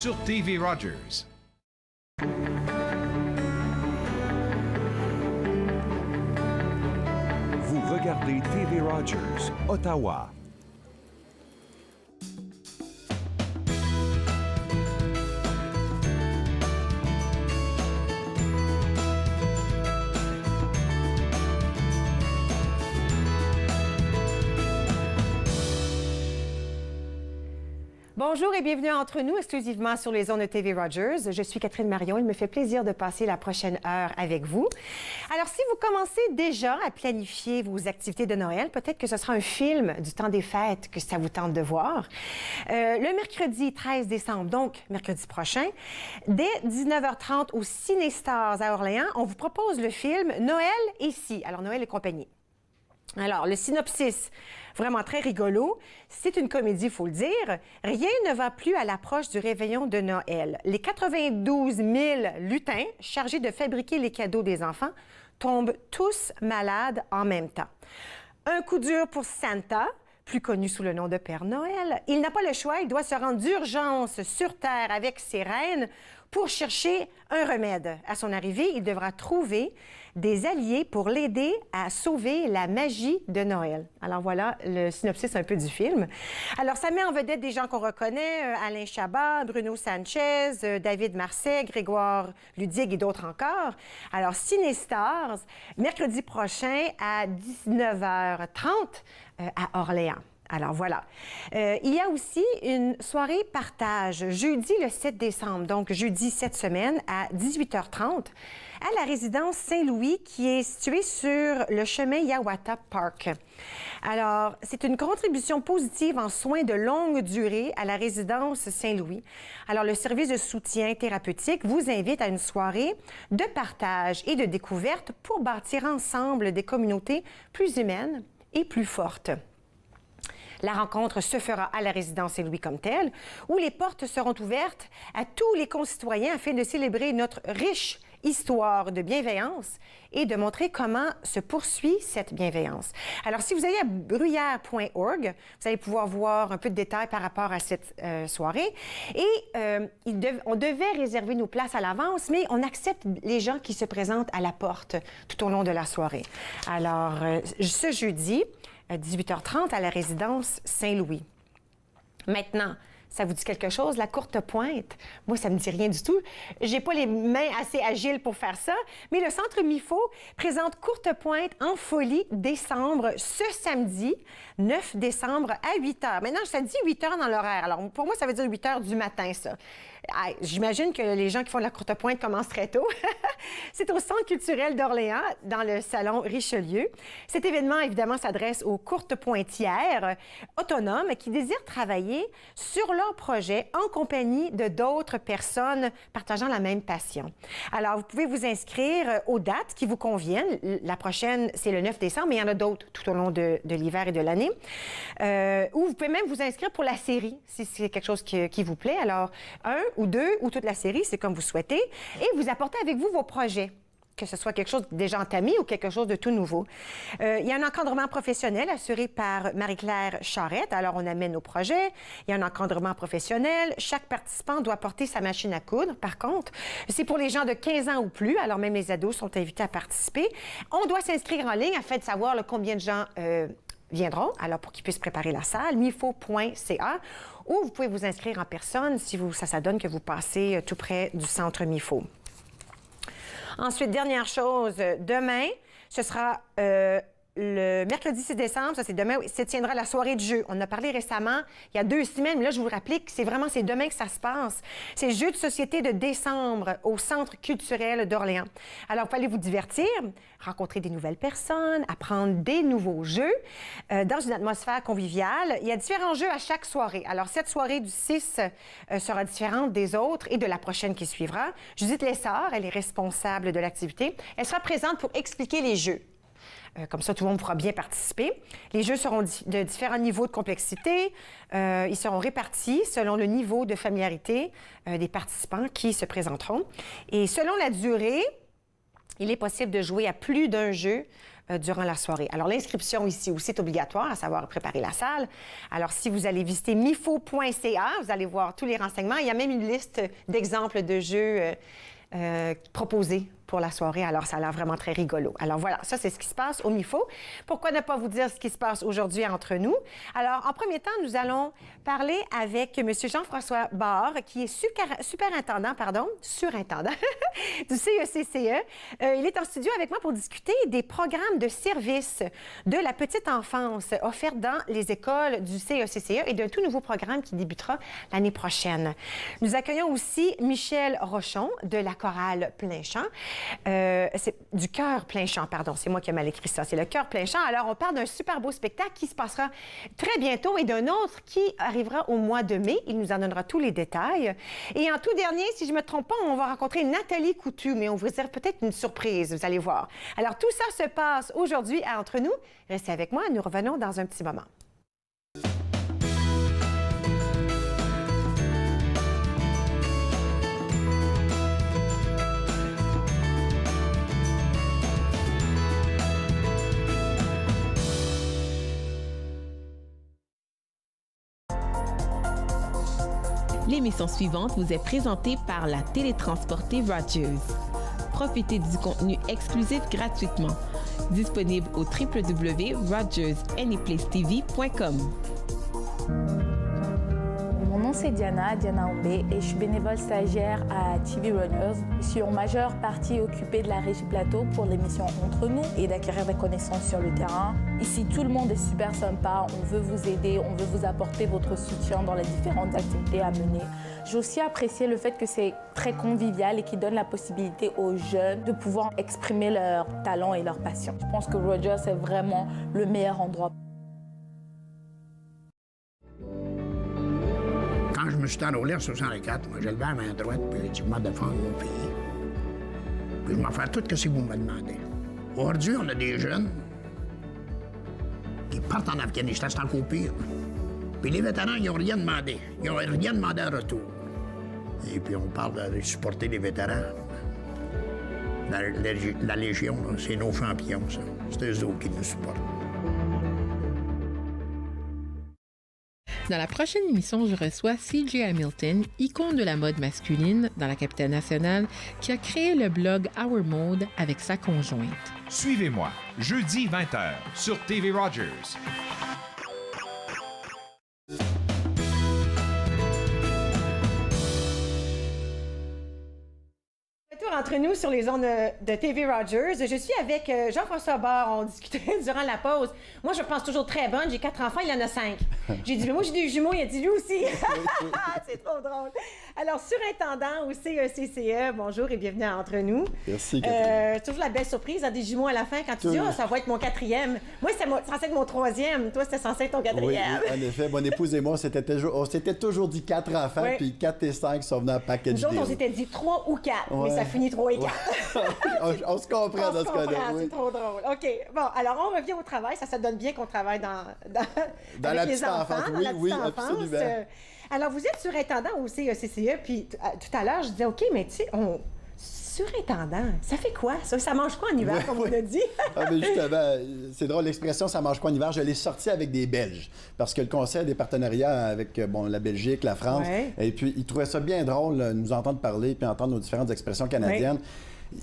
sur TV Rogers. Vous regardez TV Rogers, Ottawa. Bonjour et bienvenue entre nous, exclusivement sur les ondes de TV Rogers. Je suis Catherine Marion. Il me fait plaisir de passer la prochaine heure avec vous. Alors, si vous commencez déjà à planifier vos activités de Noël, peut-être que ce sera un film du temps des fêtes que ça vous tente de voir. Le mercredi 13 décembre, donc mercredi prochain, dès 19h30 au Ciné Stars à Orléans, on vous propose le film Noël ici. Alors, Noël et compagnie. Alors, le synopsis, vraiment très rigolo. C'est une comédie, il faut le dire. Rien ne va plus à l'approche du réveillon de Noël. Les 92 000 lutins chargés de fabriquer les cadeaux des enfants tombent tous malades en même temps. Un coup dur pour Santa, plus connu sous le nom de Père Noël. Il n'a pas le choix, il doit se rendre d'urgence sur Terre avec ses reines pour chercher un remède. À son arrivée, il devra trouver des alliés pour l'aider à sauver la magie de Noël. Alors voilà le synopsis un peu du film. Alors ça met en vedette des gens qu'on reconnaît, Alain Chabat, Bruno Sanchez, David Marseille, Grégoire Ludig et d'autres encore. Alors Ciné Stars, mercredi prochain à 19h30 à Orléans. Alors voilà. Il y a aussi une soirée partage jeudi le 7 décembre, donc jeudi cette semaine à 18h30 à la résidence Saint-Louis qui est située sur le chemin Yawata Park. Alors, c'est une contribution positive en soins de longue durée à la résidence Saint-Louis. Alors, le service de soutien thérapeutique vous invite à une soirée de partage et de découverte pour bâtir ensemble des communautés plus humaines et plus fortes. La rencontre se fera à la résidence Saint-Louis comme telle, où les portes seront ouvertes à tous les concitoyens afin de célébrer notre riche histoire de bienveillance et de montrer comment se poursuit cette bienveillance. Alors, si vous allez à bruyère.org, vous allez pouvoir voir un peu de détails par rapport à cette soirée. Et on devait réserver nos places à l'avance, mais on accepte les gens qui se présentent à la porte tout au long de la soirée. Alors, ce jeudi, à 18h30 à la résidence Saint-Louis. Maintenant, ça vous dit quelque chose, la courte pointe? Moi, ça me dit rien du tout. J'ai pas les mains assez agiles pour faire ça, mais le Centre MIFO présente Courte Pointe en folie décembre ce samedi 9 décembre à 8h. Maintenant, ça dit 8h dans l'horaire. Alors, pour moi, ça veut dire 8h du matin, ça. J'imagine que les gens qui font de la courte pointe commencent très tôt. C'est au Centre culturel d'Orléans, dans le salon Richelieu. Cet événement, évidemment, s'adresse aux courtes pointières autonomes qui désirent travailler sur leur projet en compagnie de d'autres personnes partageant la même passion. Alors, vous pouvez vous inscrire aux dates qui vous conviennent. La prochaine, c'est le 9 décembre, mais il y en a d'autres tout au long de l'hiver et de l'année. Ou vous pouvez même vous inscrire pour la série, si c'est quelque chose qui vous plaît. Alors, un ou deux, ou toute la série, c'est comme vous souhaitez. Et vous apportez avec vous vos projets, que ce soit quelque chose déjà entamé ou quelque chose de tout nouveau. Il y a un encadrement professionnel assuré par Marie-Claire Charette. Alors, on amène nos projets. Il y a un encadrement professionnel. Chaque participant doit porter sa machine à coudre. Par contre, c'est pour les gens de 15 ans ou plus. Alors, même les ados sont invités à participer. On doit s'inscrire en ligne afin de savoir combien de gens viendront, alors pour qu'ils puissent préparer la salle, mifo.ca, ou vous pouvez vous inscrire en personne si ça donne que vous passez tout près du centre MIFO. Ensuite, dernière chose, demain, ce sera le mercredi 6 décembre, ça c'est demain, se tiendra la soirée de jeu. On en a parlé récemment, il y a 2 semaines, mais là, je vous rappelle que c'est demain que ça se passe. C'est Jeux de société de décembre au Centre culturel d'Orléans. Alors, vous pouvez aller vous divertir, rencontrer des nouvelles personnes, apprendre des nouveaux jeux dans une atmosphère conviviale. Il y a différents jeux à chaque soirée. Alors, cette soirée du 6 sera différente des autres et de la prochaine qui suivra. Judith Lessard, elle est responsable de l'activité. Elle sera présente pour expliquer les jeux. Comme ça, tout le monde pourra bien participer. Les jeux seront de différents niveaux de complexité. Ils seront répartis selon le niveau de familiarité des participants qui se présenteront. Et selon la durée, il est possible de jouer à plus d'un jeu durant la soirée. Alors, l'inscription ici aussi est obligatoire, à savoir préparer la salle. Alors, si vous allez visiter mifo.ca, vous allez voir tous les renseignements. Il y a même une liste d'exemples de jeux proposés pour la soirée. Alors, ça a l'air vraiment très rigolo. Alors, voilà, ça, c'est ce qui se passe au MIFO. Pourquoi ne pas vous dire ce qui se passe aujourd'hui entre nous? Alors, en premier temps, nous allons parler avec M. Jean-François Barre, qui est surintendant du CECCE. Il est en studio avec moi pour discuter des programmes de services de la petite enfance offerts dans les écoles du CECCE et d'un tout nouveau programme qui débutera l'année prochaine. Nous accueillons aussi Michel Rochon de la chorale Plein Chant. C'est du Chœur Plein Chant, pardon, c'est moi qui ai mal écrit ça, c'est le Chœur Plein Chant. Alors, on parle d'un super beau spectacle qui se passera très bientôt et d'un autre qui arrivera au mois de mai. Il nous en donnera tous les détails. Et en tout dernier, si je ne me trompe pas, on va rencontrer Nathalie Coutu, mais on vous réserve peut-être une surprise, vous allez voir. Alors, tout ça se passe aujourd'hui entre nous. Restez avec moi, nous revenons dans un petit moment. L'émission suivante vous est présentée par la télétransportée Rogers. Profitez du contenu exclusif gratuitement. Disponible au www.rogersanyplacetv.com. Mon nom c'est Diana Ombé et je suis bénévole stagiaire à TV Runners. Je suis en majeure partie occupée de la Régie Plateau pour l'émission Entre nous et d'acquérir des connaissances sur le terrain. Ici, tout le monde est super sympa, on veut vous aider, on veut vous apporter votre soutien dans les différentes activités à mener. J'ai aussi apprécié le fait que c'est très convivial et qui donne la possibilité aux jeunes de pouvoir exprimer leur talent et leur passion. Je pense que Rogers est vraiment le meilleur endroit. Quand je me suis enrôlé en 64, moi, j'ai levé la main droite puis j'ai dit « Je vais défendre mon pays. Puis je vais faire tout ce que vous me demandez. » Aujourd'hui, on a des jeunes qui partent en Afghanistan, c'est encore pire. Puis les vétérans, ils n'ont rien demandé. Ils n'ont rien demandé en retour. Et puis on parle de supporter les vétérans. La Légion, c'est nos champions, ça. C'est eux autres qui nous supportent. Dans la prochaine émission, je reçois C.J. Hamilton, icône de la mode masculine dans la capitale nationale, qui a créé le blog Our Mode avec sa conjointe. Suivez-moi, jeudi 20h sur TV Rogers. Entre nous sur les ondes de TV Rogers. Je suis avec Jean-François Barre. On discutait durant la pause. Moi, je pense toujours très bonne. J'ai 4 enfants, il en a 5. J'ai dit, mais moi, j'ai des jumeaux. Il a dit, lui aussi. C'est trop drôle. Alors, surintendant au CECCE, bonjour et bienvenue à Entre nous. Merci, Catherine. Toujours la belle surprise, des jumeaux à la fin quand tu dis, ça va être mon 4e. Moi, c'était censé être mon 3e. Toi, c'était censé être ton 4e. Oui, en effet. Mon épouse et moi, on s'était toujours dit 4 enfants, puis 4 et 5 sont venus en package deal. Nous autres, on s'était dit 3 ou 4, mais ça finit 3 et 4. on se comprend dans ce cas-là. Oui. C'est trop drôle. OK. Bon, alors on revient au travail. Ça donne bien qu'on travaille dans la les petite enfance. Oui, absolument. Alors, vous êtes surintendant au CECCE, puis tout à l'heure, je disais, OK, mais tu sais, surintendant, ça fait quoi, ça? Ça mange quoi en hiver, comme on a dit? Mais justement, c'est drôle, l'expression « ça mange quoi en hiver », je l'ai sortie avec des Belges, parce que le Conseil a des partenariats avec la Belgique, la France, et puis ils trouvaient ça bien drôle, nous entendre parler, puis entendre nos différentes expressions canadiennes.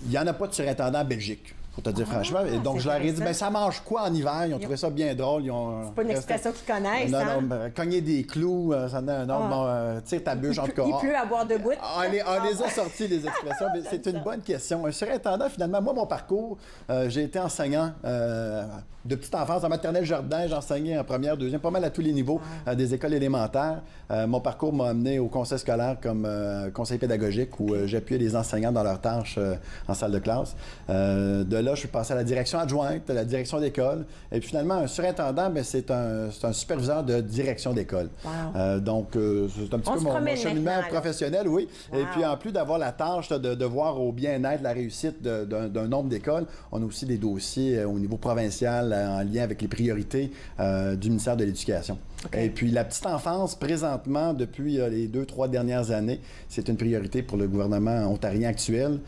Il n'y en a pas de surintendant en Belgique. Faut te dire franchement. Et donc, je leur ai dit, ça mange quoi en hiver? Ils ont trouvé ça bien drôle. C'est pas une expression qu'ils connaissent, Non, cogner des clous, ça donne un nom. Tire ta bûche, en tout cas. Il pleut à boire debout. On les a sortis, les expressions. Mais c'est une bonne question. Un surintendant, finalement, moi, mon parcours, j'ai été enseignant de petite enfance, en maternelle jardin. J'ai enseigné en première, deuxième, pas mal à tous les niveaux des écoles élémentaires. Mon parcours m'a amené au conseil scolaire comme conseiller pédagogique où j'appuyais les enseignants dans leurs tâches en salle de classe. De là, je suis passé à la direction adjointe, à la direction d'école. Et puis finalement, un surintendant, c'est un superviseur de direction d'école. Wow. Donc, c'est un petit peu mon cheminement professionnel, oui. Wow. Et puis en plus d'avoir la tâche de voir au bien-être, la réussite d'un nombre d'écoles, on a aussi des dossiers au niveau provincial en lien avec les priorités du ministère de l'Éducation. Et puis, la petite enfance, présentement, depuis les 2-3 dernières années, c'est une priorité pour le gouvernement ontarien actuel.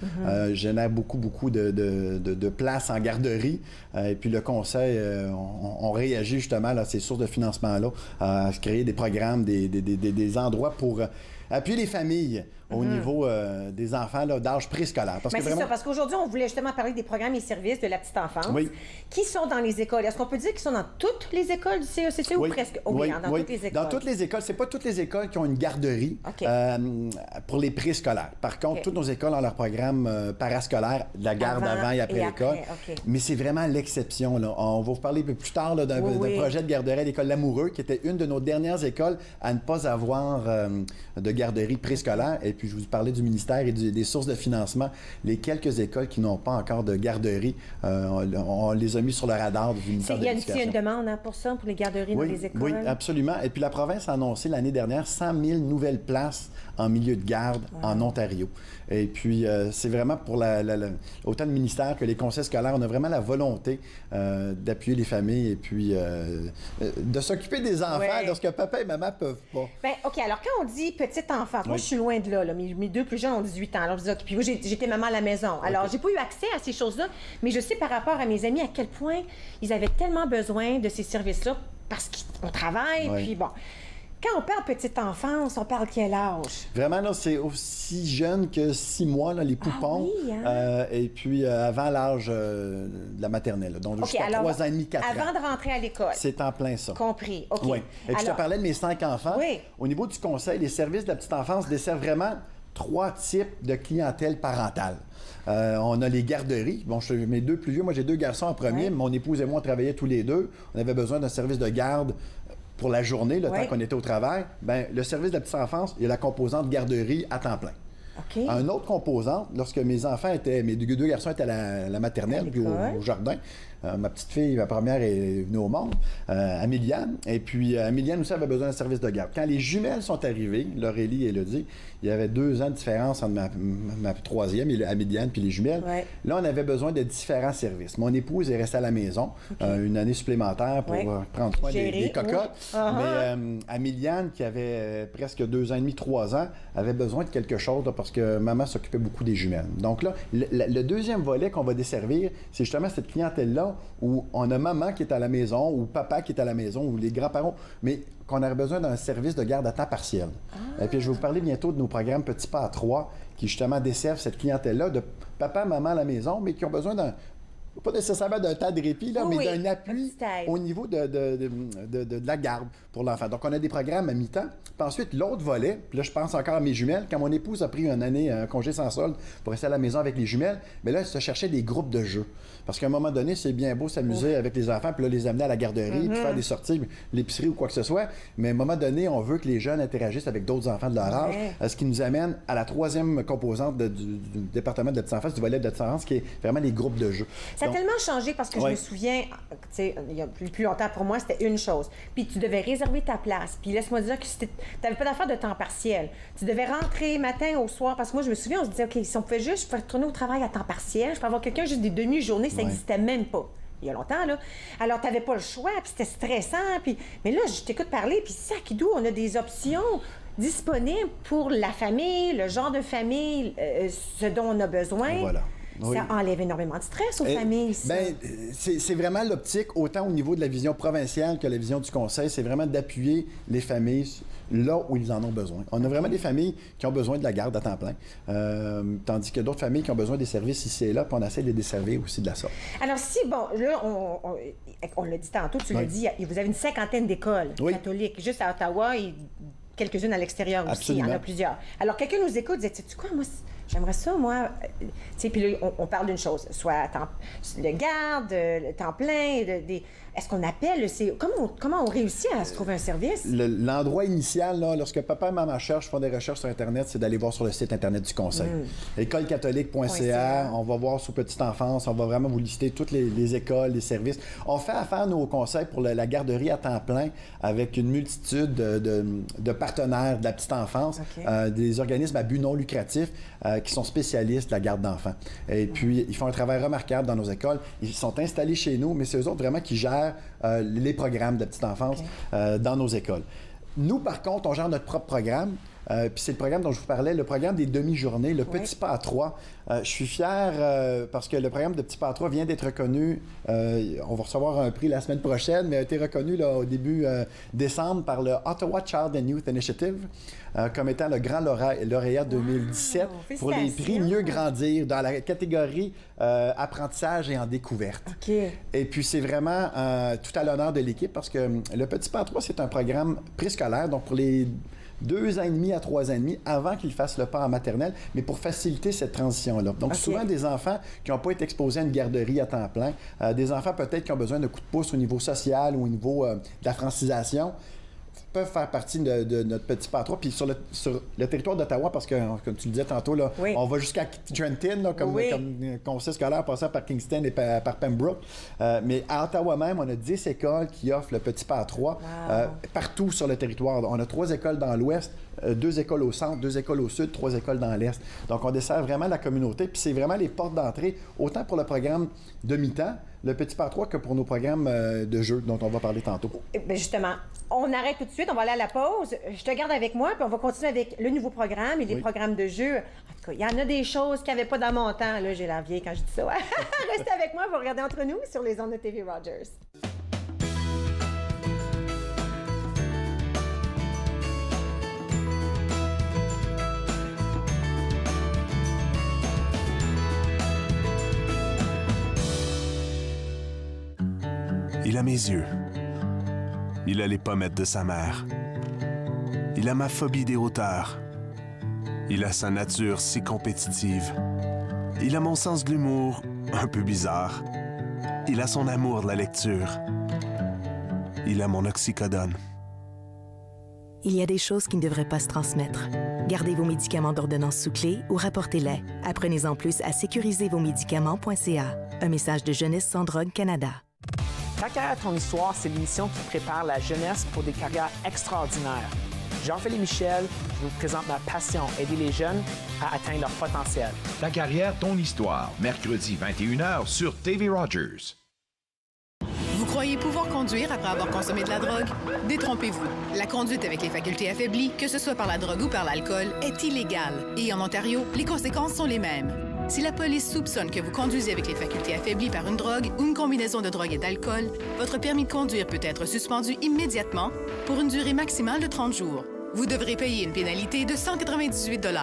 Génère beaucoup de places en garderie. Et puis, le Conseil, on réagit justement à ces sources de financement-là, à créer des programmes, des endroits pour appuyer les familles au niveau des enfants d'âge préscolaire. C'est ça, parce qu'aujourd'hui, on voulait justement parler des programmes et services de la petite enfance qui sont dans les écoles. Est-ce qu'on peut dire qu'ils sont dans toutes les écoles du CECC ou presque? Oui, dans toutes les écoles. Dans toutes les écoles. C'est pas toutes les écoles qui ont une garderie pour les préscolaires. Par contre, toutes nos écoles ont leur programme parascolaire, de la garde avant et après l'école. Mais c'est vraiment l'exception. On va vous parler un peu plus tard d'un projet de garderie à l'école Lamoureux, qui était une de nos dernières écoles à ne pas avoir de garderie préscolaire. Et puis, je vous parlais du ministère et des sources de financement. Les quelques écoles qui n'ont pas encore de garderie, on les a mis sur le radar du ministère de l'Éducation. Il y a une demande pour ça, pour les garderies dans les écoles? Oui, absolument. Et puis, la province a annoncé l'année dernière 100 000 nouvelles places en milieu de garde en Ontario. Et puis, c'est vraiment pour autant le ministère que les conseils scolaires, on a vraiment la volonté d'appuyer les familles et puis de s'occuper des enfants lorsque papa et maman peuvent pas. Bien, OK. Alors, quand on dit petite enfance, moi, je suis loin de là. Mes deux plus jeunes ont 18 ans. Alors, je dis, OK. Puis moi, j'étais maman à la maison. Alors, j'ai pas eu accès à ces choses-là, mais je sais par rapport à mes amis à quel point ils avaient tellement besoin de ces services-là parce qu'on travaille, puis bon... Quand on parle petite enfance, on parle quel âge? Vraiment, là, c'est aussi jeune que 6 mois, là, les poupons. Et puis, avant l'âge de la maternelle. Donc, jusqu'à 3 ans et demi, 4 ans. Avant de rentrer à l'école. C'est en plein ça. Compris. OK. Oui. Et puis, je te parlais de mes 5 enfants. Oui. Au niveau du conseil, les services de la petite enfance desservent vraiment 3 types de clientèle parentale. On a les garderies. Bon, mes 2 plus vieux, moi j'ai 2 garçons en premier, mon épouse et moi on travaillait tous les 2. On avait besoin d'un service de garde pour la journée, le temps qu'on était au travail. Bien, le service de la petite enfance, il y a la composante garderie à temps plein. Un autre composante, lorsque mes 2 garçons étaient à la maternelle puis au jardin, ma petite fille, ma première, est venue au monde, Améliane. Et puis, Améliane aussi avait besoin d'un service de garde. Quand les jumelles sont arrivées, Laurélie et Élodie, il y avait 2 ans de différence entre ma troisième, Améliane, puis les jumelles. Là, on avait besoin de différents services. Mon épouse est restée à la maison une année supplémentaire pour prendre soin des cocottes. Mais Améliane, qui avait presque 2 ans et demi, 3 ans, avait besoin de quelque chose là, parce que maman s'occupait beaucoup des jumelles. Donc là, le deuxième volet qu'on va desservir, c'est justement cette clientèle-là où on a maman qui est à la maison ou papa qui est à la maison ou les grands-parents, mais qu'on aurait besoin d'un service de garde à temps partiel. Et puis je vais vous parler bientôt de nos programmes Petits Pas à 3 qui justement desservent cette clientèle-là de papa, maman à la maison, mais qui ont besoin pas nécessairement d'un temps de répit, là, mais d'un appui au niveau de la garde pour l'enfant. Donc, on a des programmes à mi-temps. Puis ensuite, l'autre volet, puis là, je pense encore à mes jumelles. Quand mon épouse a pris une année, un congé sans solde pour rester à la maison avec les jumelles, mais là, elle se cherchait des groupes de jeux. Parce qu'à un moment donné, c'est bien beau s'amuser avec les enfants, puis là, les amener à la garderie, puis faire des sorties, l'épicerie ou quoi que ce soit. Mais à un moment donné, on veut que les jeunes interagissent avec d'autres enfants de leur âge. Ce qui nous amène à la 3e composante du département de la petite enfance, du volet de la petite enfance, qui est vraiment les groupes de jeux. Ça a tellement changé parce que je me souviens, tu sais, il y a plus longtemps pour moi, c'était une chose. Puis tu devais réserver ta place. Puis laisse-moi dire que tu n'avais pas d'affaire de temps partiel. Tu devais rentrer matin au soir. Parce que moi, je me souviens, on se disait, OK, si on pouvait juste faire retourner au travail à temps partiel, je peux avoir quelqu'un juste des demi-journées, ça n'existait même pas. Il y a longtemps, là. Alors, tu n'avais pas le choix, puis c'était stressant. Puis... Mais là, je t'écoute parler, puis sac-d'où, on a des options disponibles pour la famille, le genre de famille, ce dont on a besoin. Voilà. Ça enlève énormément de stress aux familles, ça. Bien, c'est vraiment l'optique, autant au niveau de la vision provinciale que la vision du Conseil, c'est vraiment d'appuyer les familles là où ils en ont besoin. On a vraiment des familles qui ont besoin de la garde à temps plein, tandis que d'autres familles qui ont besoin des services ici et là, puis on essaie de les desservir aussi de la sorte. Alors si, bon, là, on l'a dit tantôt, tu l'as dit, vous avez une 50aine d'écoles catholiques, juste à Ottawa et quelques-unes à l'extérieur aussi, Absolument. Il y en a plusieurs. Alors quelqu'un nous écoute, disait, tu quoi, moi... J'aimerais ça, moi, tu sais, puis là, on parle d'une chose, soit le garde, le temps plein, est-ce qu'on appelle, comment on réussit à se trouver un service? L'endroit initial, là, lorsque papa et maman font des recherches sur Internet, c'est d'aller voir sur le site Internet du Conseil. Écolecatholique.ca, on va voir sous petite enfance, on va vraiment vous lister toutes les écoles, les services. On fait affaire, nous, au Conseil, pour la garderie à temps plein, avec une multitude de partenaires partenaires de la petite enfance, des organismes à but non lucratif qui sont spécialistes de la garde d'enfants. Et puis, ils font un travail remarquable dans nos écoles. Ils sont installés chez nous, mais c'est eux autres vraiment qui gèrent les programmes de la petite enfance dans nos écoles. Nous, par contre, on gère notre propre programme. Puis c'est le programme dont je vous parlais, le programme des demi-journées, le Petit Pas à 3. Je suis fier parce que le programme de Petit Pas à 3 vient d'être reconnu. On va recevoir un prix la semaine prochaine, mais a été reconnu là, au début décembre par le Ottawa Child and Youth Initiative comme étant le grand lauréat 2017 pour les prix Mieux Grandir dans la catégorie apprentissage et en découverte. Et puis c'est vraiment tout à l'honneur de l'équipe parce que le Petit Pas à 3, c'est un programme préscolaire, donc pour les 2 ans et demi à 3 ans et demi avant qu'ils fassent le pas en maternelle, mais pour faciliter cette transition-là. Donc, souvent, des enfants qui n'ont pas été exposés à une garderie à temps plein, des enfants peut-être qui ont besoin de coups de pouce au niveau social ou au niveau de la francisation, peuvent faire partie de notre Petit Pas à 3. Puis sur le territoire d'Ottawa, parce que, comme tu le disais tantôt, là, on va jusqu'à Trenton, là, comme conseil scolaire, passant par Kingston et par Pembroke. Mais à Ottawa même, on a 10 écoles qui offrent le Petit Pas à 3 partout sur le territoire. On a 3 écoles dans l'Ouest, 2 écoles au centre, 2 écoles au sud, 3 écoles dans l'Est. Donc, on dessert vraiment la communauté. Puis c'est vraiment les portes d'entrée, autant pour le programme de mi-temps, le Petit Pas à 3, que pour nos programmes de jeux dont on va parler tantôt. Bien justement, on arrête tout de suite, on va aller à la pause. Je te garde avec moi, puis on va continuer avec le nouveau programme et les programmes de jeux. En tout cas, il y en a des choses qu'il n'y avait pas dans mon temps. Là, j'ai l'air vieille quand je dis ça. Restez avec moi, on va regarder entre nous sur les ondes de TV Rogers. Il a mes yeux. Il a les pommettes de sa mère. Il a ma phobie des hauteurs. Il a sa nature si compétitive. Il a mon sens de l'humour un peu bizarre. Il a son amour de la lecture. Il a mon oxycodone. Il y a des choses qui ne devraient pas se transmettre. Gardez vos médicaments d'ordonnance sous clé ou rapportez-les. Apprenez-en plus à sécuriservosmédicaments.ca. Un message de Jeunesse sans drogue Canada. Ta carrière, ton histoire, c'est l'émission qui prépare la jeunesse pour des carrières extraordinaires. Jean-Philippe Michel, je vous présente ma passion, aider les jeunes à atteindre leur potentiel. Ta carrière, ton histoire, mercredi 21h sur TV Rogers. Vous croyez pouvoir conduire après avoir consommé de la drogue? Détrompez-vous. La conduite avec les facultés affaiblies, que ce soit par la drogue ou par l'alcool, est illégale. Et en Ontario, les conséquences sont les mêmes. Si la police soupçonne que vous conduisez avec les facultés affaiblies par une drogue ou une combinaison de drogue et d'alcool, votre permis de conduire peut être suspendu immédiatement pour une durée maximale de 30 jours. Vous devrez payer une pénalité de 198 $.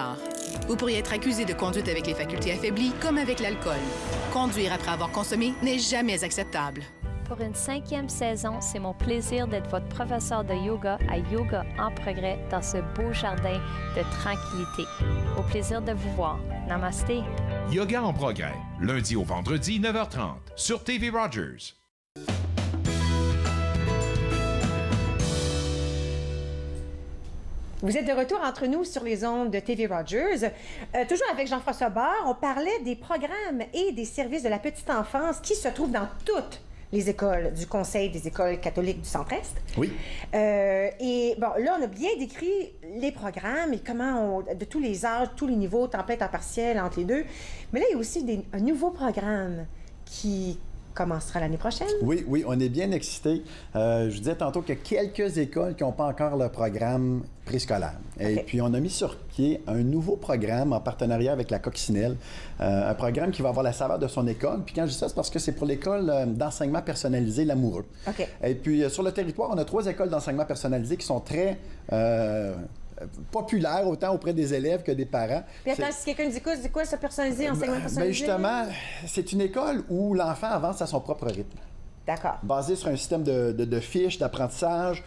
Vous pourriez être accusé de conduite avec les facultés affaiblies comme avec l'alcool. Conduire après avoir consommé n'est jamais acceptable. Pour une 5e saison, c'est mon plaisir d'être votre professeur de yoga à Yoga en progrès dans ce beau jardin de tranquillité. Au plaisir de vous voir. Namasté. Yoga en progrès, lundi au vendredi, 9h30, sur TV Rogers. Vous êtes de retour entre nous sur les ondes de TV Rogers. Toujours avec Jean-François Barre, on parlait des programmes et des services de la petite enfance qui se trouvent dans toutes les écoles du Conseil des écoles catholiques du Centre-Est. Oui. Et bon, là, on a bien décrit les programmes et comment de tous les âges, tous les niveaux, temps plein, temps partiel, entre les deux. Mais là, il y a aussi un nouveau programme qui commencera l'année prochaine. Oui, on est bien excités. Je vous disais tantôt qu'il y a quelques écoles qui n'ont pas encore le programme préscolaire. Et puis, on a mis sur pied un nouveau programme en partenariat avec la Coccinelle, un programme qui va avoir la saveur de son école. Puis quand je dis ça, c'est parce que c'est pour l'école d'enseignement personnalisé L'Amoureux. Et puis, sur le territoire, on a 3 écoles d'enseignement personnalisé qui sont très populaire autant auprès des élèves que des parents. Puis attends, si quelqu'un me dit quoi, c'est quoi ce personnalisé, enseignement personnalisé? Bien justement, c'est une école où l'enfant avance à son propre rythme. D'accord. Basé sur un système de fiches, d'apprentissage,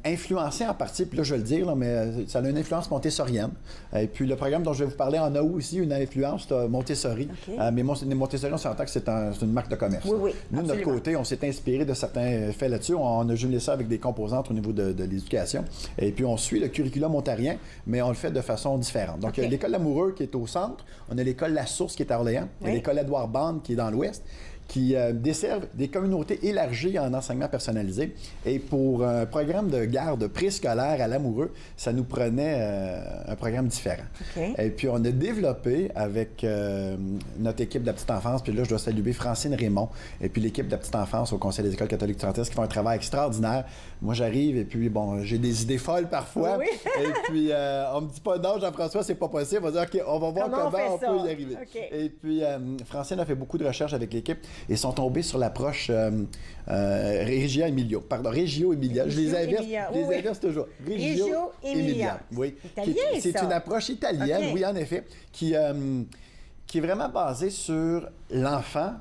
influencé en partie, puis là je vais le dire, là, mais ça a une influence montessorienne. Et puis le programme dont je vais vous parler en a aussi une influence Montessori. Mais Montessori, on s'entend que c'est une marque de commerce. Oui, nous, de notre côté, on s'est inspiré de certains faits là-dessus. On a jumelé ça avec des composantes au niveau de l'éducation. Et puis on suit le curriculum ontarien, mais on le fait de façon différente. Donc l'école L'Amoureux qui est au centre, on a l'école La Source qui est à Orléans, il y a l'école Édouard Bande qui est dans l'ouest, qui desservent des communautés élargies en enseignement personnalisé. Et pour un programme de garde préscolaire à l'amoureux, ça nous prenait un programme différent. Okay. Et puis, on a développé avec notre équipe de la petite enfance, puis là, je dois saluer Francine Raymond, et puis l'équipe de la petite enfance au Conseil des écoles catholiques du Trentest qui font un travail extraordinaire. Moi, j'arrive et puis, bon, j'ai des idées folles parfois. Oui. Et puis, on me dit pas non, Jean-François, c'est pas possible. On va dire, OK, on va voir comment on peut y arriver. Okay. Et puis, Francine a fait beaucoup de recherches avec l'équipe et sont tombés sur l'approche Reggio Emilia. Pardon, Reggio Emilia. Je les inverse toujours. Reggio Emilia. Oui. Italien, c'est une approche italienne, okay. oui, en effet, qui est vraiment basée sur l'enfant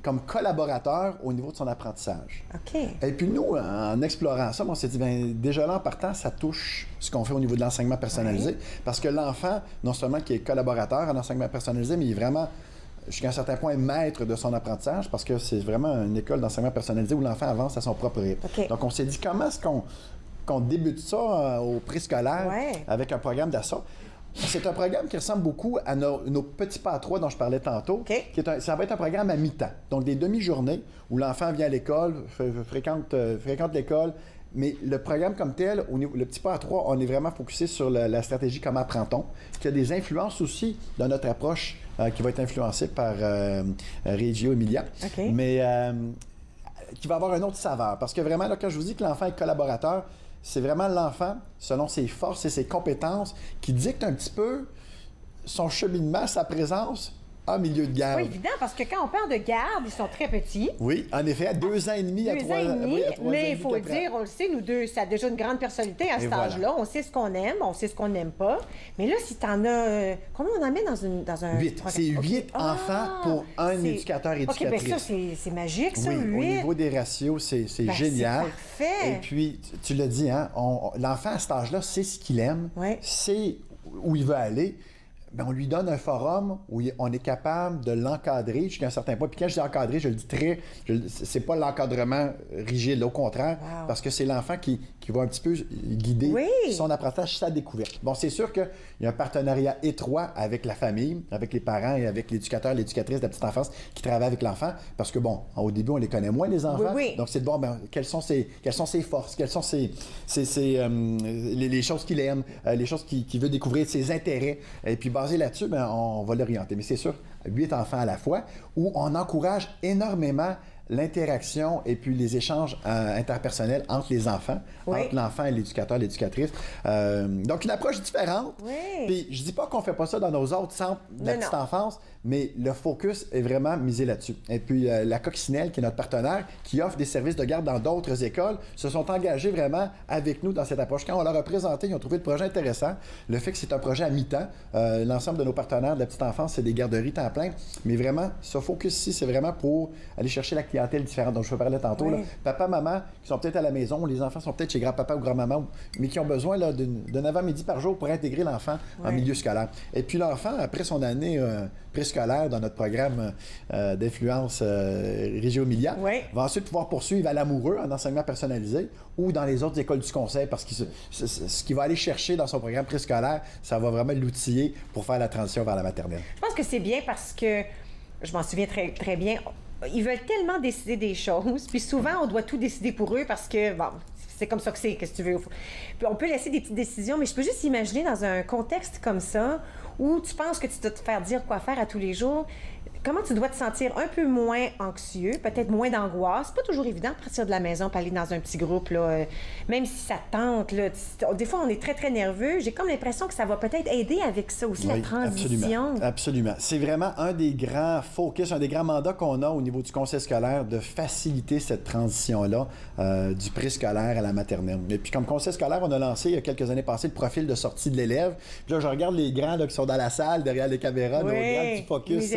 comme collaborateur au niveau de son apprentissage. OK. Et puis nous, en explorant ça, on s'est dit, bien, déjà là, en partant, ça touche ce qu'on fait au niveau de l'enseignement personnalisé, oui. Parce que l'enfant, non seulement qui est collaborateur en enseignement personnalisé, mais il est vraiment, jusqu'à un certain point, maître de son apprentissage, parce que c'est vraiment une école d'enseignement personnalisé où l'enfant avance à son propre rythme. Okay. Donc, on s'est dit, comment est-ce qu'on débute ça au préscolaire avec un programme d'assaut? C'est un programme qui ressemble beaucoup à nos petits pas à trois dont je parlais tantôt. Okay. Ça va être un programme à mi-temps. Donc, des demi-journées où l'enfant vient à l'école, fréquente l'école. Mais le programme comme tel, le petit pas à trois, on est vraiment focusé sur la stratégie comment apprend-on, qui a des influences aussi dans notre approche qui va être influencée par Reggio Emilia. Okay. Mais qui va avoir une autre saveur. Parce que vraiment, là, quand je vous dis que l'enfant est collaborateur, c'est vraiment l'enfant, selon ses forces et ses compétences, qui dicte un petit peu son cheminement, sa présence en milieu de garde. C'est pas évident, parce que quand on parle de garde, ils sont très petits. Oui, en effet, à 2 ans et demi, à 3 ans et demi. Mais il faut le dire, on le sait, nous deux, ça a déjà une grande personnalité à cet âge-là. On sait ce qu'on aime, on sait ce qu'on n'aime pas. Mais là, si t'en as... Combien on en met dans un 8. C'est 8 enfants pour un éducateur-éducatrice. OK, bien ça, c'est magique, ça, oui, 8. Au niveau des ratios, c'est génial. C'est parfait. Et puis, tu l'as dit, hein, l'enfant à cet âge-là sait ce qu'il aime, sait où il veut aller. Bien, on lui donne un forum où on est capable de l'encadrer jusqu'à un certain point. Puis quand je dis encadrer, je le dis c'est pas l'encadrement rigide, au contraire, parce que c'est l'enfant qui va un petit peu guider son apprentissage, sa découverte. Bon, c'est sûr qu'il y a un partenariat étroit avec la famille, avec les parents et avec l'éducateur, l'éducatrice de la petite enfance qui travaille avec l'enfant, parce que, bon, au début, on les connaît moins, les enfants. Donc, c'est de voir, ben, quelles sont ses forces, quelles sont les choses qu'il aime, les choses qu'il veut découvrir, ses intérêts. Et puis, basé là-dessus, ben, on va l'orienter. Mais c'est sûr, 8 enfants à la fois, où on encourage énormément l'interaction et puis les échanges interpersonnels entre les enfants, entre l'enfant et l'éducateur, l'éducatrice. Donc, une approche différente. Puis, je dis pas qu'on fait pas ça dans nos autres centres de la petite enfance, mais le focus est vraiment misé là-dessus. Et puis, la Coccinelle, qui est notre partenaire, qui offre des services de garde dans d'autres écoles, se sont engagés vraiment avec nous dans cette approche. Quand on leur a présenté, ils ont trouvé le projet intéressant. Le fait que c'est un projet à mi-temps. L'ensemble de nos partenaires de la petite enfance, c'est des garderies temps plein. Mais vraiment, ce focus ici, c'est vraiment pour aller chercher la clientèle différente dont je vous parlais tantôt. Là. Papa, maman, qui sont peut-être à la maison, les enfants sont peut-être chez grand-papa ou grand-maman, mais qui ont besoin d'un avant-midi par jour pour intégrer l'enfant en milieu scolaire. Et puis l'enfant, après son année préscolaire dans notre programme d'influence Reggio Emilia, va ensuite pouvoir poursuivre à l'amoureux en enseignement personnalisé ou dans les autres écoles du conseil, parce que ce qu'il va aller chercher dans son programme préscolaire, ça va vraiment l'outiller pour faire la transition vers la maternelle. Je pense que c'est bien parce que, je m'en souviens très, très bien, ils veulent tellement décider des choses, puis souvent, on doit tout décider pour eux parce que, bon, c'est comme ça que c'est, qu'est-ce que tu veux. Puis on peut laisser des petites décisions, mais je peux juste imaginer dans un contexte comme ça, où tu penses que tu dois te faire dire quoi faire à tous les jours, comment tu dois te sentir un peu moins anxieux, peut-être moins d'angoisse. C'est pas toujours évident de partir de la maison pour aller dans un petit groupe, là, même si ça tente. Là, des fois, on est très, très nerveux. J'ai comme l'impression que ça va peut-être aider avec ça aussi, la transition. Absolument. C'est vraiment un des grands focus, un des grands mandats qu'on a au niveau du conseil scolaire de faciliter cette transition-là du préscolaire à la maternelle. Et puis, comme conseil scolaire, on a lancé il y a quelques années passées le profil de sortie de l'élève. Puis là, je regarde les grands là, qui sont dans la salle, derrière les caméras, nos grands du focus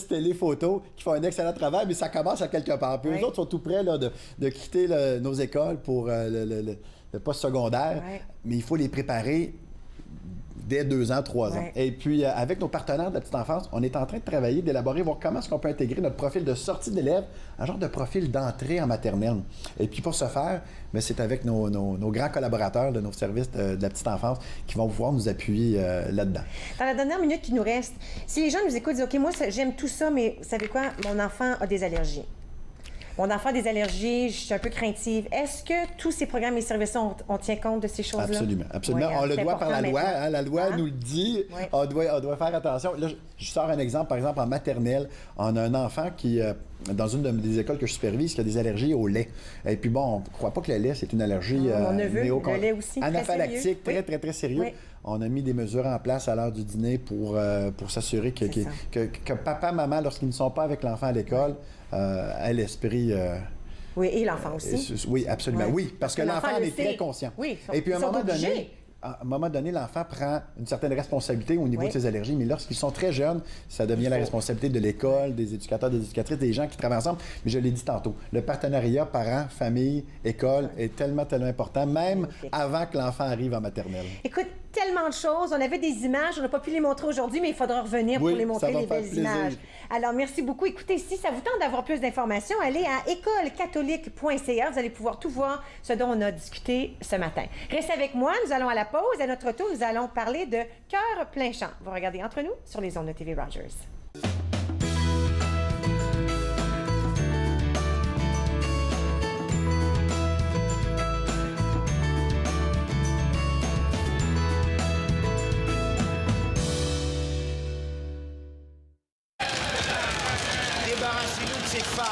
télé-photo, qui font un excellent travail, mais ça commence à quelque part. Puis eux autres sont tout prêts là, de quitter nos écoles pour le post-secondaire, mais il faut les préparer dès 2 ans, 3 ans. Ouais. Et puis, avec nos partenaires de la petite enfance, on est en train de travailler, d'élaborer, voir comment est-ce qu'on peut intégrer notre profil de sortie d'élève, un genre de profil d'entrée en maternelle. Et puis, pour ce faire, bien, c'est avec nos grands collaborateurs de nos services de la petite enfance qui vont pouvoir nous appuyer là-dedans. Dans la dernière minute qui nous reste, si les gens nous écoutent, disent « OK, moi, j'aime tout ça, mais vous savez quoi? Mon enfant a des allergies. Mon enfant a des allergies, je suis un peu craintive. » Est-ce que tous ces programmes et services-là, on tient compte de ces choses-là? Absolument, absolument. Oui, on le c'est doit par la important loi. maintenant. Hein, la loi nous le dit. Oui. On doit faire attention. Là, je sors un exemple. Par exemple, en maternelle, on a un enfant qui, dans une des écoles que je supervise, qui a des allergies au lait. Et puis bon, on ne croit pas que le lait, c'est une allergie Mon neveu, le lait aussi, très anaphylactique, sérieux. très, Oui. très, très sérieux. Oui. On a mis des mesures en place à l'heure du dîner pour s'assurer que papa, maman, lorsqu'ils ne sont pas avec l'enfant à l'école, aient l'esprit... Oui, et l'enfant aussi. Oui, absolument. Ouais. Oui, parce que L'enfant l'enfant en le est sait. très conscient. Oui, Et puis, ils sont obligés. à un moment donné, l'enfant prend une certaine responsabilité au niveau Oui. de ses allergies, mais lorsqu'ils sont très jeunes, ça devient la responsabilité de l'école, des éducateurs, des éducatrices, des gens qui travaillent ensemble. Mais je l'ai dit tantôt, le partenariat parents, famille, école est tellement, tellement important, même avant que l'enfant arrive en maternelle. Écoute, tellement de choses. On avait des images, on n'a pas pu les montrer aujourd'hui, mais il faudra revenir Oui, pour les montrer, ça va les faire belles plaisir. images. Alors, merci beaucoup. Écoutez, si ça vous tente d'avoir plus d'informations, allez à écolecatholique.ca. Vous allez pouvoir tout voir ce dont on a discuté ce matin. Restez avec moi, nous allons à la pause. À notre tour, nous allons parler de Cœur plein champ. Vous regardez Entre nous sur les ondes de TV Rogers. Débarrassez-nous de ces femmes.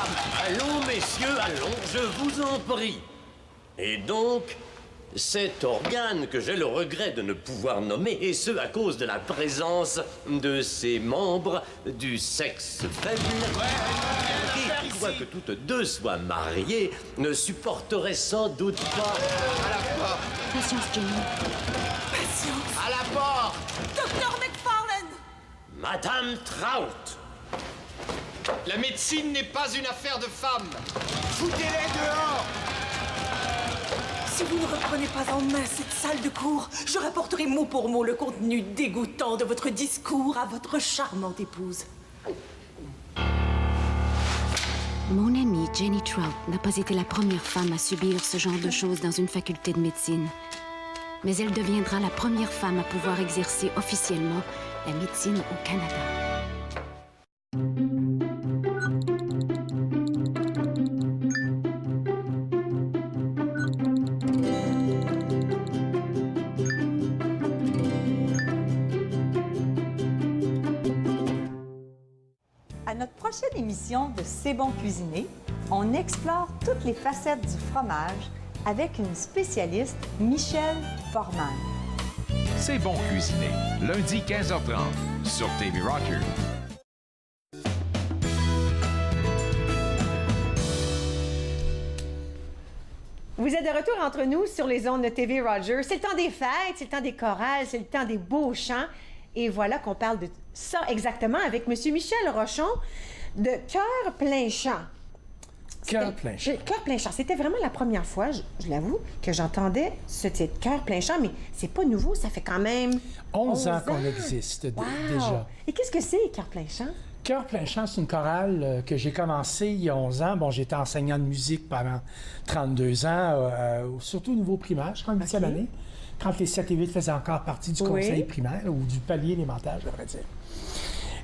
Allons, messieurs, allons, je vous en prie. Et donc, cet organe que j'ai le regret de ne pouvoir nommer, et ce à cause de la présence de ces membres du sexe faible, qui, quoique toutes deux soient mariées, ne supporteraient sans doute pas... À la porte. Patience, Jenny. Patience. À la porte. Docteur McFarlane! Madame Trout. La médecine n'est pas une affaire de femmes. Foutez-les dehors. Si vous ne reprenez pas en main cette salle de cours, je rapporterai mot pour mot le contenu dégoûtant de votre discours à votre charmante épouse. Mon amie Jenny Trout n'a pas été la première femme à subir ce genre de choses dans une faculté de médecine. Mais elle deviendra la première femme à pouvoir exercer officiellement la médecine au Canada. À notre prochaine émission de C'est bon cuisiner, on explore toutes les facettes du fromage avec une spécialiste, Michèle Forman. C'est bon cuisiner, lundi 15h30 sur TV Rogers. Vous êtes de retour entre nous sur les ondes de TV Rogers. C'est le temps des fêtes, c'est le temps des chorales, c'est le temps des beaux chants. Et voilà qu'on parle de ça exactement avec M. Michel Rochon de Cœur plein champ. Cœur plein champ. Cœur plein champ. C'était vraiment la première fois, je l'avoue, que j'entendais ce titre, Cœur plein champ, mais c'est pas nouveau, ça fait quand même 11 ans qu'on existe déjà. Et qu'est-ce que c'est, Cœur plein champ? Cœur plein champ, c'est une chorale que j'ai commencée il y a 11 ans. Bon, j'étais enseignant de musique pendant 32 ans, surtout au niveau primaire, je crois, en 8e année, quand les 7 et 8 faisaient encore partie du conseil primaire, ou du palier élémentaire, je devrais dire.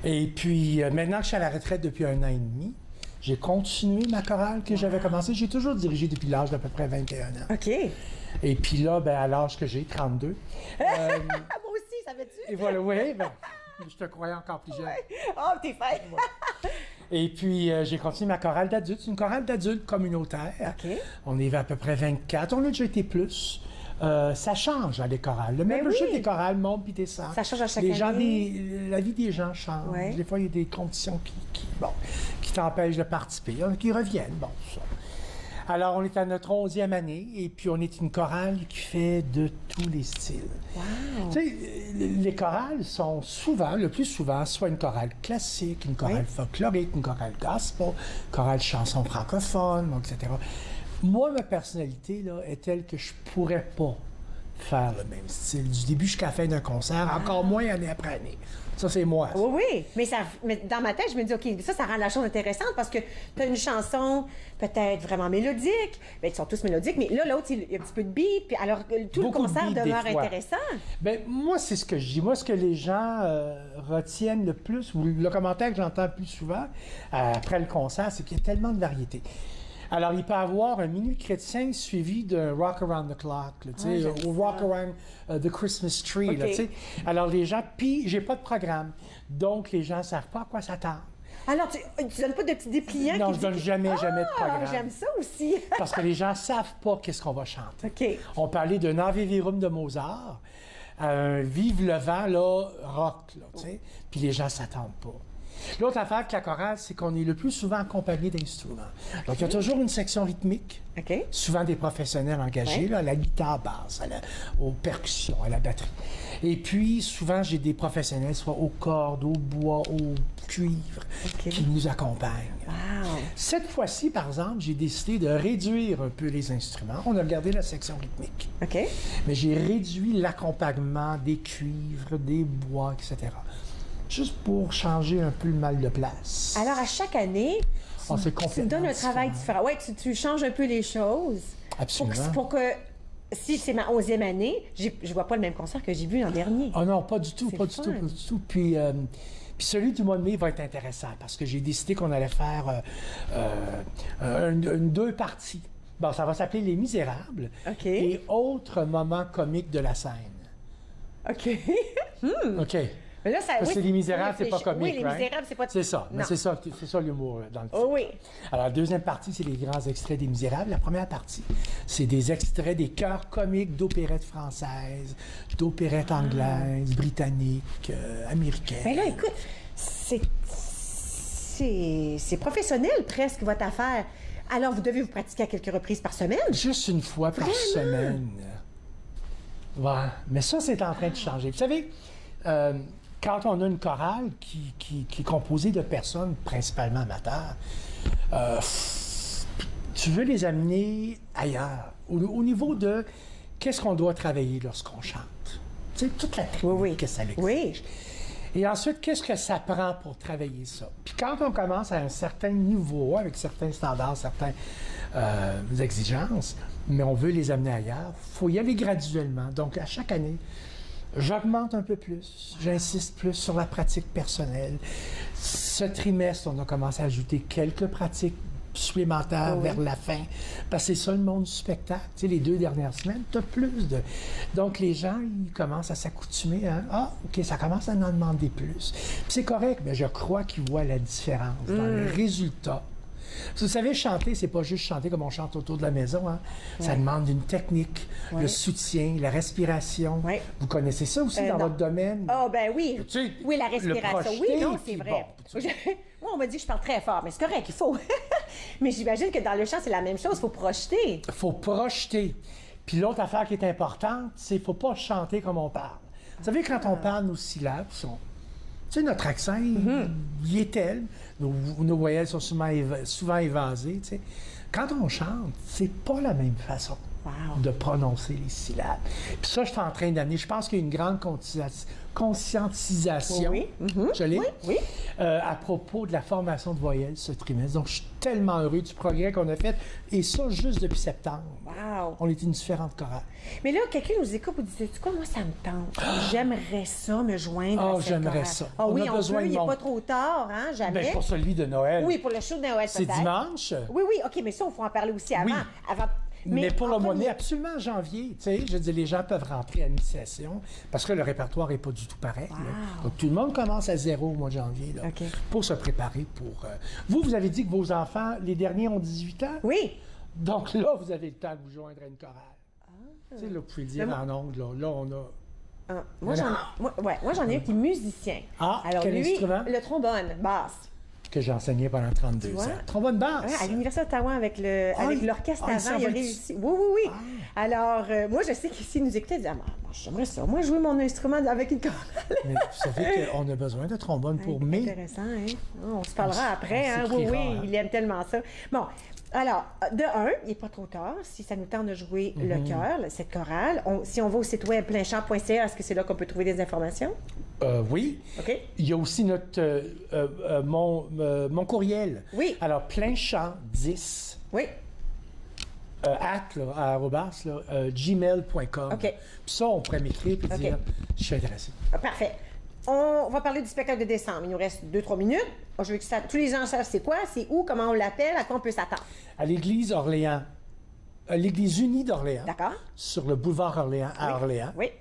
Et puis, maintenant que je suis à la retraite depuis 1 an et demi, j'ai continué ma chorale que j'avais commencée. J'ai toujours dirigé depuis l'âge d'à peu près 21 ans. OK. Et puis là, ben, à l'âge que j'ai, 32. Moi aussi, savais-tu? Et voilà, oui, ben, je te croyais encore plus jeune. Oh, t'es fait! Et puis, j'ai continué ma chorale d'adultes. C'est une chorale d'adultes communautaire. OK. On est à peu près 24. On a déjà été plus. Ça change, les chorales. Le membership des chorales monte puis descend. Ça change à chaque année. La vie des gens change. Ouais. Des fois, il y a des conditions qui t'empêchent de participer, qui reviennent. Bon, ça. Alors, on est à notre 11e année, et puis on est une chorale qui fait de tous les styles. Wow. Tu sais, les chorales sont souvent, le plus souvent, soit une chorale classique, une chorale folklorique, une chorale gospel, une chorale chanson francophone, etc. Moi, ma personnalité là, est telle que je pourrais pas faire le même style du début jusqu'à la fin d'un concert, encore moins année après année. Ça, c'est moi. Ça. Oui. Mais dans ma tête, je me dis, OK, ça rend la chose intéressante parce que tu as une chanson peut-être vraiment mélodique. Bien, ils sont tous mélodiques, mais là, l'autre, il y a un petit peu de beat. Puis alors, tout Beaucoup le concert de beat, demeure des fois. intéressant. Bien, moi, c'est ce que je dis. Moi, ce que les gens retiennent le plus, ou le commentaire que j'entends le plus souvent après le concert, c'est qu'il y a tellement de variété. Alors, il peut y avoir un minuit chrétien suivi d'un Rock Around the Clock, là, ou Rock Around the Christmas Tree. Okay. Là, alors, les gens, puis j'ai pas de programme, donc les gens ne savent pas à quoi s'attendre. Alors, tu donnes pas de petits dépliants? Non, je donne jamais de programme. J'aime ça aussi. Parce que les gens ne savent pas qu'est-ce qu'on va chanter. OK. On parlait d'un Ave Verum de Mozart, un Vive le vent, là, rock, là, tu sais, puis les gens ne s'attendent pas. L'autre affaire avec la chorale, c'est qu'on est le plus souvent accompagné d'instruments. Donc, il y a toujours une section rythmique, souvent des professionnels engagés, là, à la guitare basse, aux percussions, à la batterie. Et puis, souvent, j'ai des professionnels, soit aux cordes, au bois, au cuivre, qui nous accompagnent. Wow. Cette fois-ci, par exemple, j'ai décidé de réduire un peu les instruments. On a gardé la section rythmique. Mais j'ai réduit l'accompagnement des cuivres, des bois, etc. Juste pour changer un peu le mal de place. Alors, à chaque année, tu donnes un travail différent. Oui, tu changes un peu les choses. Absolument. Pour que, si c'est ma 11e année, je vois pas le même concert que j'ai vu l'an dernier. Ah non, pas du tout, pas du tout. Puis celui du mois de mai va être intéressant parce que j'ai décidé qu'on allait faire deux parties. Bon, ça va s'appeler Les Misérables et autres moments comiques de la scène. OK. OK. Mais là, Parce que Les Misérables, c'est pas comique, Oui, Les Misérables, c'est pas... C'est ça, mais c'est ça l'humour dans le titre. Oh oui. Alors, la deuxième partie, c'est les grands extraits des Misérables. La première partie, c'est des extraits des chœurs comiques d'opérettes françaises, d'opérettes anglaises, britanniques, américaines. Mais là, écoute, c'est professionnel presque, votre affaire. Alors, vous devez vous pratiquer à quelques reprises par semaine? Juste une fois par semaine. Ouais, mais ça, c'est en train de changer. Vous savez... quand on a une chorale qui est composée de personnes principalement amateurs, tu veux les amener ailleurs, au niveau de qu'est-ce qu'on doit travailler lorsqu'on chante. Tu sais, toute la technique que ça exige. Oui. Et ensuite, qu'est-ce que ça prend pour travailler ça? Puis quand on commence à un certain niveau, avec certains standards, certaines exigences, mais on veut les amener ailleurs, il faut y aller graduellement. Donc, à chaque année, j'augmente un peu plus, j'insiste plus sur la pratique personnelle. Ce trimestre, on a commencé à ajouter quelques pratiques supplémentaires vers la fin, parce que c'est ça le monde du spectacle. Tu sais, les 2 dernières semaines, tu as plus de... Donc, les gens, ils commencent à s'accoutumer. Hein? Ah, OK, ça commence à en demander plus. Puis c'est correct, mais je crois qu'ils voient la différence dans le résultat. Vous savez, chanter, c'est pas juste chanter comme on chante autour de la maison. Hein? Ça demande une technique, le soutien, la respiration. Vous connaissez ça aussi dans votre domaine? Ah, ben oui. Tu sais, oui, la respiration. projeter, Oui, non, c'est vrai. Bon, moi, on m'a dit que je parle très fort, mais c'est correct, il faut. Mais j'imagine que dans le chant, c'est la même chose, il faut projeter. Il faut projeter. Puis l'autre affaire qui est importante, c'est qu'il ne faut pas chanter comme on parle. Vous savez, quand on parle, nos syllabes sont... Tu sais, notre accent, il est tel. Nos voyelles sont souvent évasées. Tu sais. Quand on chante, c'est pas la même façon de prononcer les syllabes. Puis ça, je suis en train d'amener. Je pense qu'il y a une grande conscientisation, à propos de la formation de voyelles ce trimestre. Donc, je suis tellement heureux du progrès qu'on a fait. Et ça, juste depuis septembre. Wow. On est une différente chorale. Mais là, quelqu'un nous écoute et dit, tu sais quoi, moi, ça me tente. J'aimerais ça me joindre à cette j'aimerais chorale. ça. Ah oui, a besoin peut, de il n'est monde. pas trop tard, hein, jamais. Ben, pour celui de Noël. Oui, pour le show de Noël, c'est peut-être. dimanche. Oui, OK, mais ça, il faut en parler aussi avant. Oui. Mais pour le mois de mai, mai, absolument janvier. Tu sais, je dis, les gens peuvent rentrer à l'initiation parce que le répertoire n'est pas du tout pareil. Là. Donc, tout le monde commence à 0 au mois de janvier là, pour se préparer pour... Vous avez dit que vos enfants, les derniers, ont 18 ans? Oui. Donc là, vous avez le temps de vous joindre à une chorale. Tu sais, là, vous pouvez le dire en ondes. Là, on a... Moi, j'en ai un qui est musicien. Alors, quel lui, instrument? Le trombone, basse. Que j'ai enseigné pendant 32 ans. Trombone basse. Ouais, à l'Université d'Ottawa avec l'orchestre avant, il a réussi. Oui. Alors, moi, je sais qu'ici, il nous écoutait, il disait, j'aimerais ça. Moi, jouer mon instrument avec une chorale. Mais vous savez qu'on a besoin de trombone pour mai. Intéressant, hein? On se parlera après, hein? Oui, il aime tellement ça. Bon, Alors, de un, il n'est pas trop tard. Si ça nous tente de jouer le chœur, cette chorale, si on va au site web plainchamp.ca, est-ce que c'est là qu'on peut trouver des informations? Oui. OK. Il y a aussi mon courriel. Oui. Alors, plainchamp10. Oui. gmail.com. OK. Puis ça, on pourrait m'écrire et dire, je suis intéressé. Parfait. On va parler du spectacle de décembre. Il nous reste 2-3 minutes. Je veux que tous les gens savent c'est quoi, c'est où, comment on l'appelle, à quoi on peut s'attendre. À l'église Orléans. L'Église unie d'Orléans. D'accord. Sur le boulevard Orléans, à Orléans. Oui.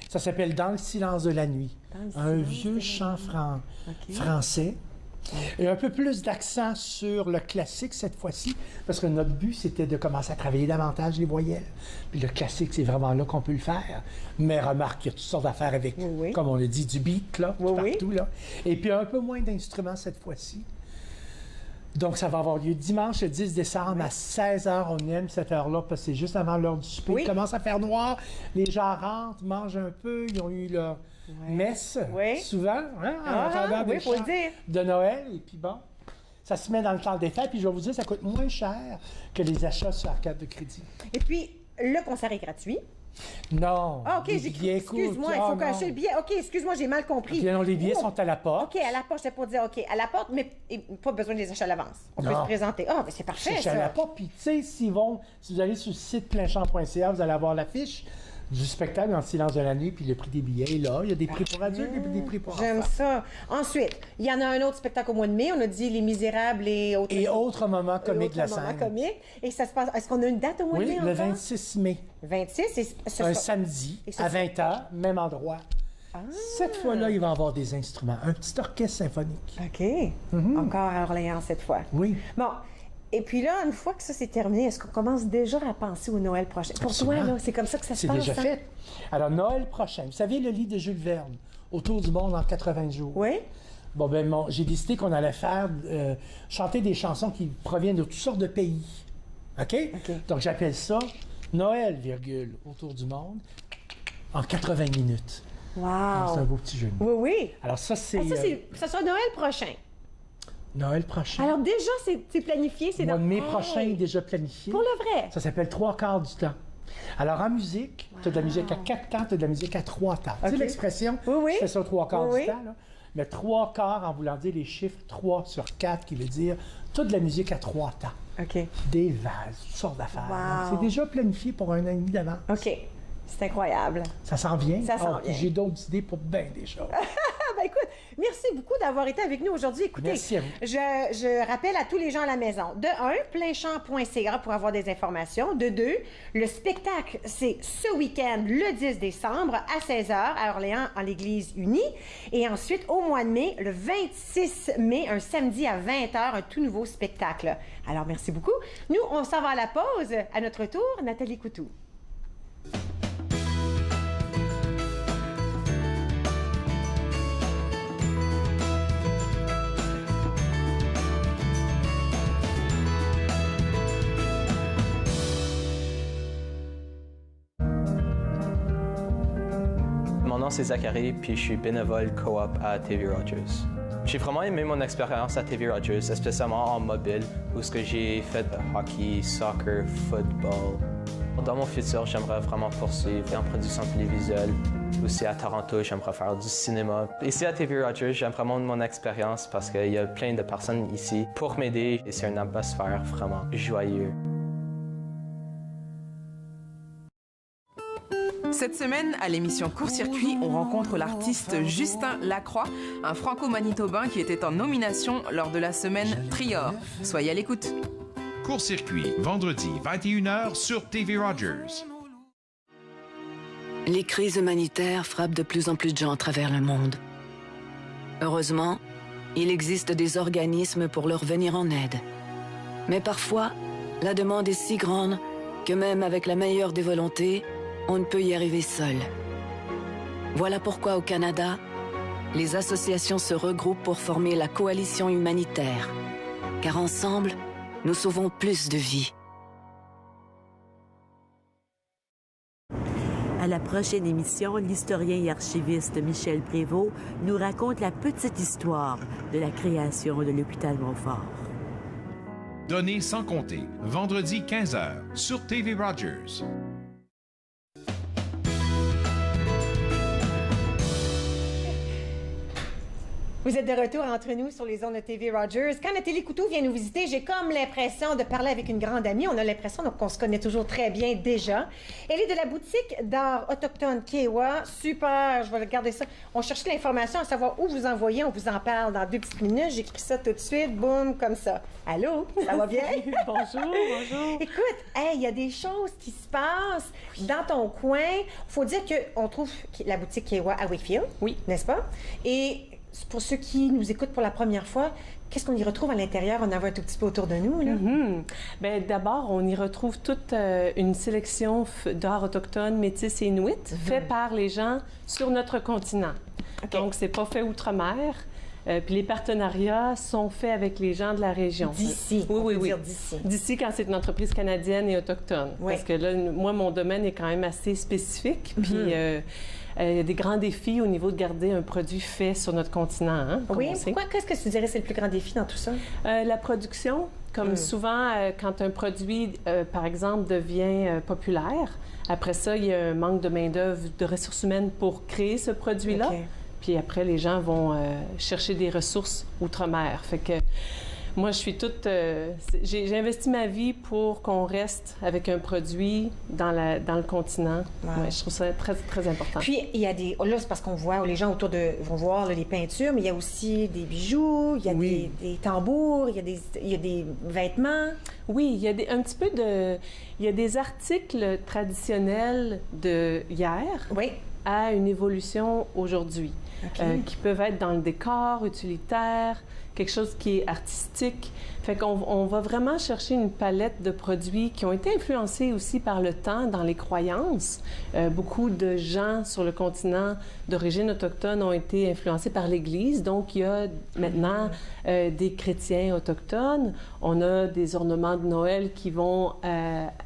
Ça s'appelle Dans le silence de la nuit. Un vieux chant français. Et un peu plus d'accent sur le classique cette fois-ci, parce que notre but, c'était de commencer à travailler davantage les voyelles. Puis le classique, c'est vraiment là qu'on peut le faire. Mais remarque, il y a toutes sortes d'affaires avec, comme on l'a dit, du beat, là, partout, là. Et puis un peu moins d'instruments cette fois-ci. Donc, ça va avoir lieu dimanche, le 10 décembre, à 16h. On aime cette heure-là, parce que c'est juste avant l'heure du souper. Il commence à faire noir, les gens rentrent, mangent un peu, ils ont eu leur messe, souvent, oui, faut le dire. De Noël, et puis bon, ça se met dans le temps des fêtes, puis je vais vous dire, ça coûte moins cher que les achats sur la carte de crédit. Et puis, le concert est gratuit. Non. Ah, OK, excuse-moi, il faut cacher le billet. OK, excuse-moi, j'ai mal compris. Bien, les billets sont à la porte. OK, à la porte, j'étais pour dire, OK, à la porte, mais pas besoin de les acheter à l'avance. On peut se présenter. Ah, mais c'est parfait, ça. À la porte, puis tu sais, si vous allez sur le site plainchamp.ca, vous allez avoir l'affiche du spectacle dans le silence de la nuit, puis le prix des billets est là. Il y a des prix pour adultes et des prix pour enfants. J'aime ça. Ensuite, il y en a un autre spectacle au mois de mai. On a dit Les Misérables et autres... Et autres moments comiques de la scène. Et ça se passe... Est-ce qu'on a une date au mois de mai encore? Oui, le 26 mai. 26? Un samedi, à 20h, même endroit. Cette fois-là, il va y avoir des instruments. Un petit orchestre symphonique. OK. Encore à Orléans cette fois. Oui. Bon. Et puis là, une fois que ça c'est terminé, est-ce qu'on commence déjà à penser au Noël prochain? Pour toi, là, c'est comme ça que ça se passe? C'est déjà fait. Alors, Noël prochain. Vous savez, le livre de Jules Verne, Autour du monde en 80 jours. Oui. Bon, ben, j'ai décidé qu'on allait faire chanter des chansons qui proviennent de toutes sortes de pays. OK? Donc, j'appelle ça Noël, virgule, Autour du monde en 80 minutes. Wow! C'est un beau petit jeu de mots. Oui, oui. Alors, ça, c'est... ça sera Noël prochain. Noël prochain. Alors déjà, c'est planifié, c'est dans... Le mois de mai prochain est déjà planifié. Pour le vrai? Ça s'appelle 3/4 du temps. Alors en musique, tu as de la musique à 4 temps, tu as de la musique à 3 temps. Tu sais l'expression? Oui. Je fais ça 3/4 du temps, là. Mais 3/4 en voulant dire les chiffres 3 sur 4, qui veut dire toute la musique à 3 temps. OK. Des vases, toutes sortes d'affaires. Wow. C'est déjà planifié pour un an et demi d'avance. OK. C'est incroyable. Ça s'en vient. Ça s'en vient. J'ai d'autres idées pour bien des choses. Ben écoute, merci beaucoup d'avoir été avec nous aujourd'hui. Écoutez, merci à vous. Je rappelle à tous les gens à la maison. De 1, plainchamp.ca pour avoir des informations. De 2, le spectacle, c'est ce week-end, le 10 décembre, à 16h, à Orléans, en l'Église unie. Et ensuite, au mois de mai, le 26 mai, un samedi à 20h, un tout nouveau spectacle. Alors, merci beaucoup. Nous, on s'en va à la pause. À notre retour, Nathalie Coutou. Mon nom c'est Zachary, puis je suis bénévole coop à TV Rogers. J'ai vraiment aimé mon expérience à TV Rogers, spécialement en mobile, où j'ai fait hockey, soccer, football. Dans mon futur, j'aimerais vraiment poursuivre en production télévisuelle. Aussi à Toronto, j'aimerais faire du cinéma. Ici à TV Rogers, j'aime vraiment mon expérience parce qu'il y a plein de personnes ici pour m'aider et c'est une atmosphère vraiment joyeuse. Cette semaine, à l'émission Court-Circuit, on rencontre l'artiste Justin Lacroix, un franco-manitobain qui était en nomination lors de la semaine Trior. Soyez à l'écoute. Court-Circuit, vendredi, 21h sur TV Rogers. Les crises humanitaires frappent de plus en plus de gens à travers le monde. Heureusement, il existe des organismes pour leur venir en aide. Mais parfois, la demande est si grande que même avec la meilleure des volontés, on ne peut y arriver seul. Voilà pourquoi au Canada, les associations se regroupent pour former la coalition humanitaire. Car ensemble, nous sauvons plus de vies. À la prochaine émission, l'historien et archiviste Michel Prévost nous raconte la petite histoire de la création de l'hôpital Montfort. Donner sans compter, vendredi 15h sur TV Rogers. Vous êtes de retour entre nous sur les ondes de TV Rogers. Quand Nathalie Couteau vient nous visiter, j'ai comme l'impression de parler avec une grande amie. On a l'impression qu'on se connaît toujours très bien déjà. Elle est de la boutique d'art autochtone Kewa. Super, je vais regarder ça. On cherchait l'information à savoir où vous envoyez. On vous en parle dans 2 petites minutes. J'écris ça tout de suite. Boum, comme ça. Allô, ça va bien? Bonjour, bonjour. Écoute, il y a des choses qui se passent dans ton coin. Faut dire qu'on trouve la boutique Kewa à Wakefield. Oui. N'est-ce pas? Et pour ceux qui nous écoutent pour la première fois, qu'est-ce qu'on y retrouve à l'intérieur? On en voit un tout petit peu autour de nous, là. Bien, d'abord, on y retrouve toute une sélection d'art autochtone, métis et inuit, fait par les gens sur notre continent. Donc, c'est pas fait outre-mer. Puis les partenariats sont faits avec les gens de la région. D'ici. Oui. D'ici. D'ici, quand c'est une entreprise canadienne et autochtone. Oui. Parce que là, moi, mon domaine est quand même assez spécifique. Puis il y a des grands défis au niveau de garder un produit fait sur notre continent. Hein, oui, pourquoi? Qu'est-ce que tu dirais c'est le plus grand défi dans tout ça? La production. Comme souvent, quand un produit, par exemple, devient populaire, après ça, il y a un manque de main-d'œuvre, de ressources humaines pour créer ce produit-là. Okay. Puis après, les gens vont chercher des ressources outre-mer. Fait que moi, je suis toute... j'ai investi ma vie pour qu'on reste avec un produit dans le continent. Wow. Ouais, je trouve ça très, très important. Puis, il y a des... Là, c'est parce qu'on voit, les gens autour vont voir là, les peintures, mais il y a aussi des bijoux, il y a des tambours, il y a des vêtements. Oui, il y a un petit peu de... Il y a des articles traditionnels de hier à une évolution aujourd'hui. Okay. Qui peuvent être dans le décor, utilitaire, quelque chose qui est artistique. Fait qu'on va vraiment chercher une palette de produits qui ont été influencés aussi par le temps, dans les croyances. Beaucoup de gens sur le continent d'origine autochtone ont été influencés par l'Église. Donc, il y a maintenant des chrétiens autochtones. On a des ornements de Noël qui vont...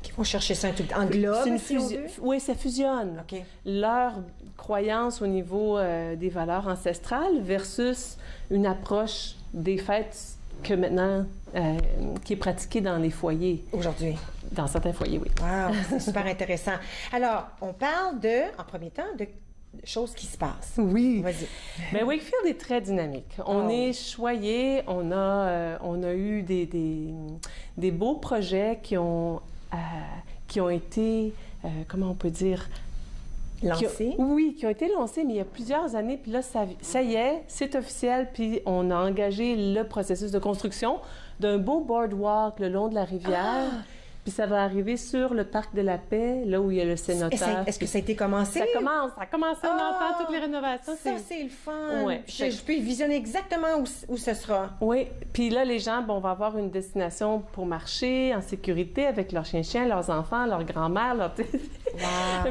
qui vont chercher ça en globe, Oui, ça fusionne. Okay. Leur croyance au niveau des valeurs ancestrales versus une approche des fêtes que maintenant, qui est pratiquée dans les foyers. Aujourd'hui. Dans certains foyers, oui. Wow, c'est super intéressant. Alors, on parle en premier temps, de choses qui se passent. Oui. Vas-y. Bien, Wakefield est très dynamique. On est choyé, on a eu des beaux projets qui ont été, comment on peut dire... Lancés? Qui ont été lancés, mais il y a plusieurs années. Puis là, ça y est, c'est officiel. Puis on a engagé le processus de construction d'un beau boardwalk le long de la rivière. Puis ça va arriver sur le Parc de la Paix, là où il y a le Cénotaire. Est-ce que ça a été commencé? Ça a commencé, on entend toutes les rénovations. Ça, c'est le fun. Ouais. Je peux visionner exactement où ce sera. Oui. Puis là, les gens, on va avoir une destination pour marcher en sécurité avec leurs chiens, leurs enfants, leurs grands-mères, un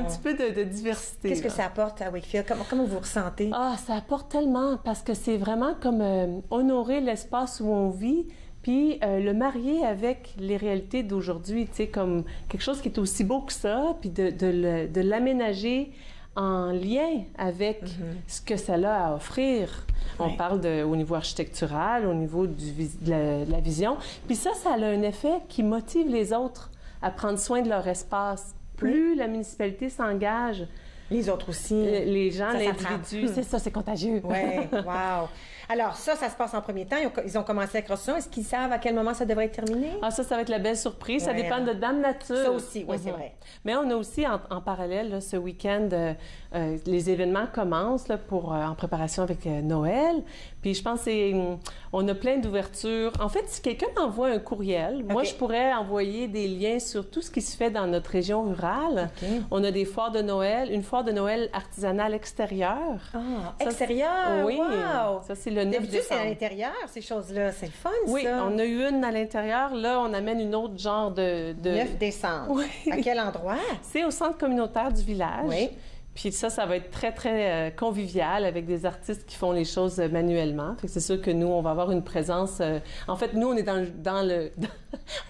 petit peu de diversité. Qu'est-ce que ça apporte à Wakefield? Comment vous ressentez? Ça apporte tellement parce que c'est vraiment comme honorer l'espace où on vit. Puis le marier avec les réalités d'aujourd'hui, tu sais, comme quelque chose qui est aussi beau que ça, puis de l'aménager en lien avec ce que ça a à offrir. On parle au niveau architectural, au niveau de la vision. Puis ça a un effet qui motive les autres à prendre soin de leur espace. Plus la municipalité s'engage... Les autres aussi. Les gens, l'individu, c'est ça, c'est contagieux. Oui, wow. Alors, ça se passe en premier temps. Ils ont commencé la construction. Est-ce qu'ils savent à quel moment ça devrait être terminé? Ça va être la belle surprise. Ça dépend de Dame Nature. Ça aussi, oui, c'est vrai. Mais on a aussi, en parallèle, là, ce week-end, les événements commencent là, en préparation avec Noël. Puis je pense on a plein d'ouvertures. En fait, si quelqu'un m'envoie un courriel, moi, je pourrais envoyer des liens sur tout ce qui se fait dans notre région rurale. On a des foires de Noël, une foire de Noël artisanale extérieure. Extérieure? Oui. Wow. Ça, c'est le 9 décembre. C'est à l'intérieur, ces choses-là. C'est le fun, ça. Oui, on a eu une à l'intérieur. Là, on amène une autre genre de... 9 décembre. Oui. À quel endroit? C'est au centre communautaire du village. Oui. Puis ça va être très, très convivial avec des artistes qui font les choses manuellement. Fait que c'est sûr que nous, on va avoir une présence... En fait, nous, on est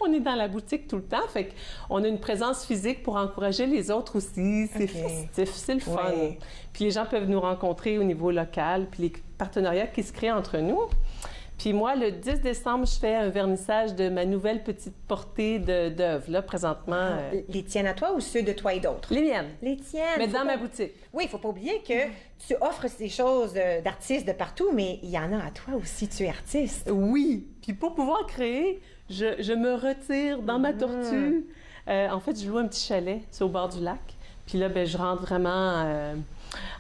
on est dans la boutique tout le temps. Fait qu'on a une présence physique pour encourager les autres aussi. C'est festif, c'est le fun. Oui. Puis les gens peuvent nous rencontrer au niveau local, puis les partenariats qui se créent entre nous. Puis moi, le 10 décembre, je fais un vernissage de ma nouvelle petite portée d'œuvres, là, présentement. Les tiennes à toi ou ceux de toi et d'autres? Les miennes. Les tiennes. Mais dans ma boutique. Oui, il ne faut pas oublier que tu offres des choses d'artistes de partout, mais il y en a à toi aussi, tu es artiste. Oui. Puis pour pouvoir créer, je me retire dans ma tortue. En fait, je loue un petit chalet, c'est au bord du lac. Puis là, ben, je rentre vraiment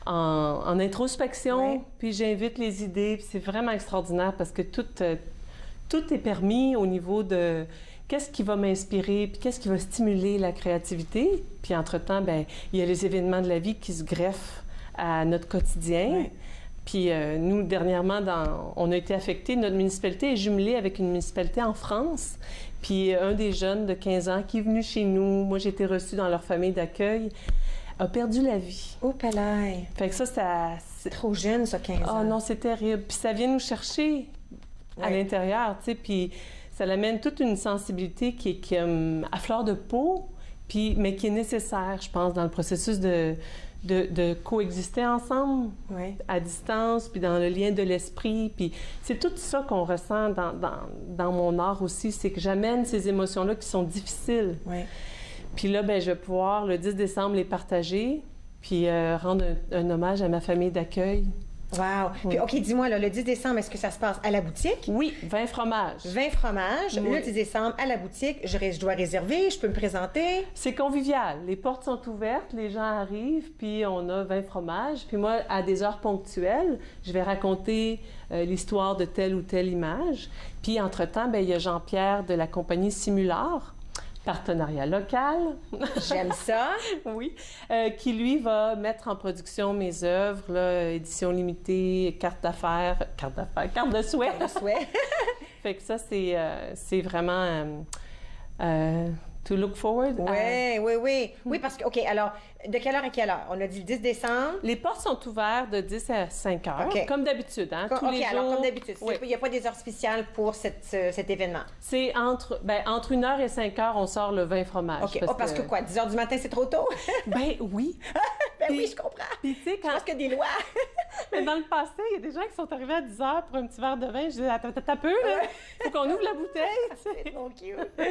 en introspection, puis j'invite les idées. Puis c'est vraiment extraordinaire parce que tout est permis au niveau de qu'est-ce qui va m'inspirer, puis qu'est-ce qui va stimuler la créativité. Puis entre-temps, ben, il y a les événements de la vie qui se greffent à notre quotidien. Puis nous, dernièrement, on a été affectés. Notre municipalité est jumelée avec une municipalité en France. Puis un des jeunes de 15 ans qui est venu chez nous, moi j'ai été reçue dans leur famille d'accueil, a perdu la vie. Oh, palais! Fait que ça... C'est trop jeune, ça, 15 ans. Ah non, c'est terrible. Puis ça vient nous chercher à l'intérieur, tu sais. Puis ça amène toute une sensibilité qui est à fleur de peau, puis, mais qui est nécessaire, je pense, dans le processus de coexister ensemble, à distance, puis dans le lien de l'esprit. Puis c'est tout ça qu'on ressent dans mon art aussi, c'est que j'amène ces émotions-là qui sont difficiles. Puis là, ben, je vais pouvoir, le 10 décembre, les partager, puis rendre un hommage à ma famille d'accueil. Wow! Puis, OK, dis-moi, là, le 10 décembre, est-ce que ça se passe à la boutique? Oui, 20 fromages. 20 fromages. Le 10 décembre, à la boutique, je dois réserver, je peux me présenter? C'est convivial. Les portes sont ouvertes, les gens arrivent, puis on a 20 fromages. Puis moi, à des heures ponctuelles, je vais raconter l'histoire de telle ou telle image. Puis, entre-temps, bien, il y a Jean-Pierre de la compagnie Simular, partenariat local. J'aime ça. Oui. Qui, lui, va mettre en production mes œuvres, là, édition limitée, carte de souhait. Carte de souhait. Fait que ça, c'est vraiment to look forward. Oui, parce que, OK, alors, de quelle heure à quelle heure? On a dit le 10 décembre. Les portes sont ouvertes de 10 à 5 heures, comme d'habitude, hein, tous les jours. Alors, comme d'habitude. Il n'y a pas des heures spéciales pour cet événement? C'est entre 1 heure et 5 heures, on sort le 20 fromages. OK. Parce que quoi, 10 heures du matin, c'est trop tôt? Ben oui. Oui, je comprends. Puis, tu sais, quand... Parce que des lois. Mais dans le passé, il y a des gens qui sont arrivés à 10 heures pour un petit verre de vin. Je disais, attends un peu, là. Faut qu'on ouvre la bouteille, tu sais. C'est trop cute.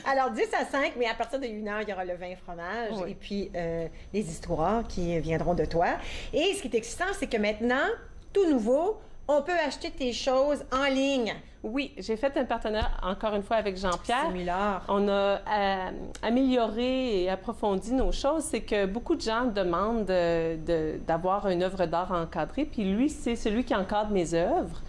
Alors, 10 à 5, mais à partir de 1 heure, il y aura le 20 fromage et puis les histoires qui viendront de toi. Et ce qui est excitant, c'est que maintenant, tout nouveau, on peut acheter tes choses en ligne. Oui, j'ai fait un partenariat, encore une fois, avec Jean-Pierre. Simular. On a amélioré et approfondi nos choses. C'est que beaucoup de gens demandent d'avoir une œuvre d'art encadrée, puis lui, c'est celui qui encadre mes œuvres.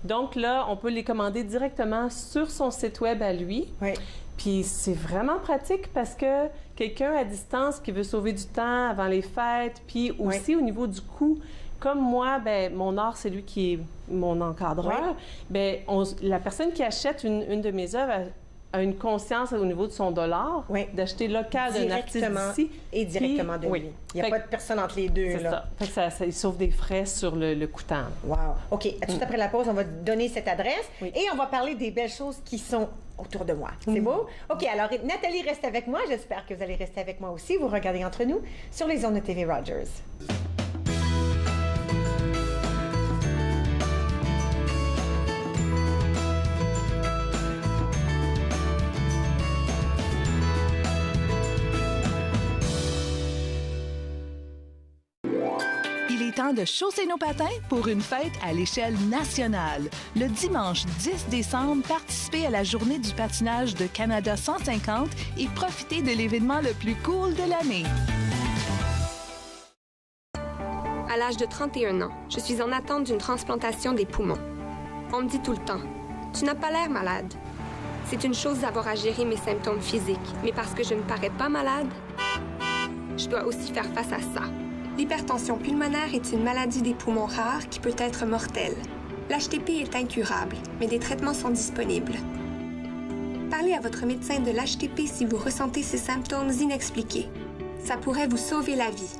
Donc là, on peut les commander directement sur son site web à lui. Oui. Puis c'est vraiment pratique parce que quelqu'un à distance qui veut sauver du temps avant les fêtes, puis aussi au niveau du coût, comme moi, ben mon art, c'est lui qui est mon encadreur, ben la personne qui achète une de mes œuvres a une conscience au niveau de son dollar d'acheter local d'un artiste d'ici. Et directement de lui. Il n'y a pas de personne entre les deux. C'est ça. Fait que ça il sauve des frais sur le coûtant. Wow. OK. Tout après la pause, on va donner cette adresse et on va parler des belles choses qui sont autour de moi. C'est beau? OK. Alors, Nathalie reste avec moi. J'espère que vous allez rester avec moi aussi. Vous regardez Entre nous sur les ondes de TV Rogers. Temps de chausser nos patins pour une fête à l'échelle nationale. Le dimanche 10 décembre, participez à la journée du patinage de Canada 150 et profitez de l'événement le plus cool de l'année. À l'âge de 31 ans, je suis en attente d'une transplantation des poumons. On me dit tout le temps, « Tu n'as pas l'air malade. » C'est une chose d'avoir à gérer mes symptômes physiques, mais parce que je ne parais pas malade, je dois aussi faire face à ça. L'hypertension pulmonaire est une maladie des poumons rare qui peut être mortelle. L'HTP est incurable, mais des traitements sont disponibles. Parlez à votre médecin de l'HTP si vous ressentez ces symptômes inexpliqués. Ça pourrait vous sauver la vie.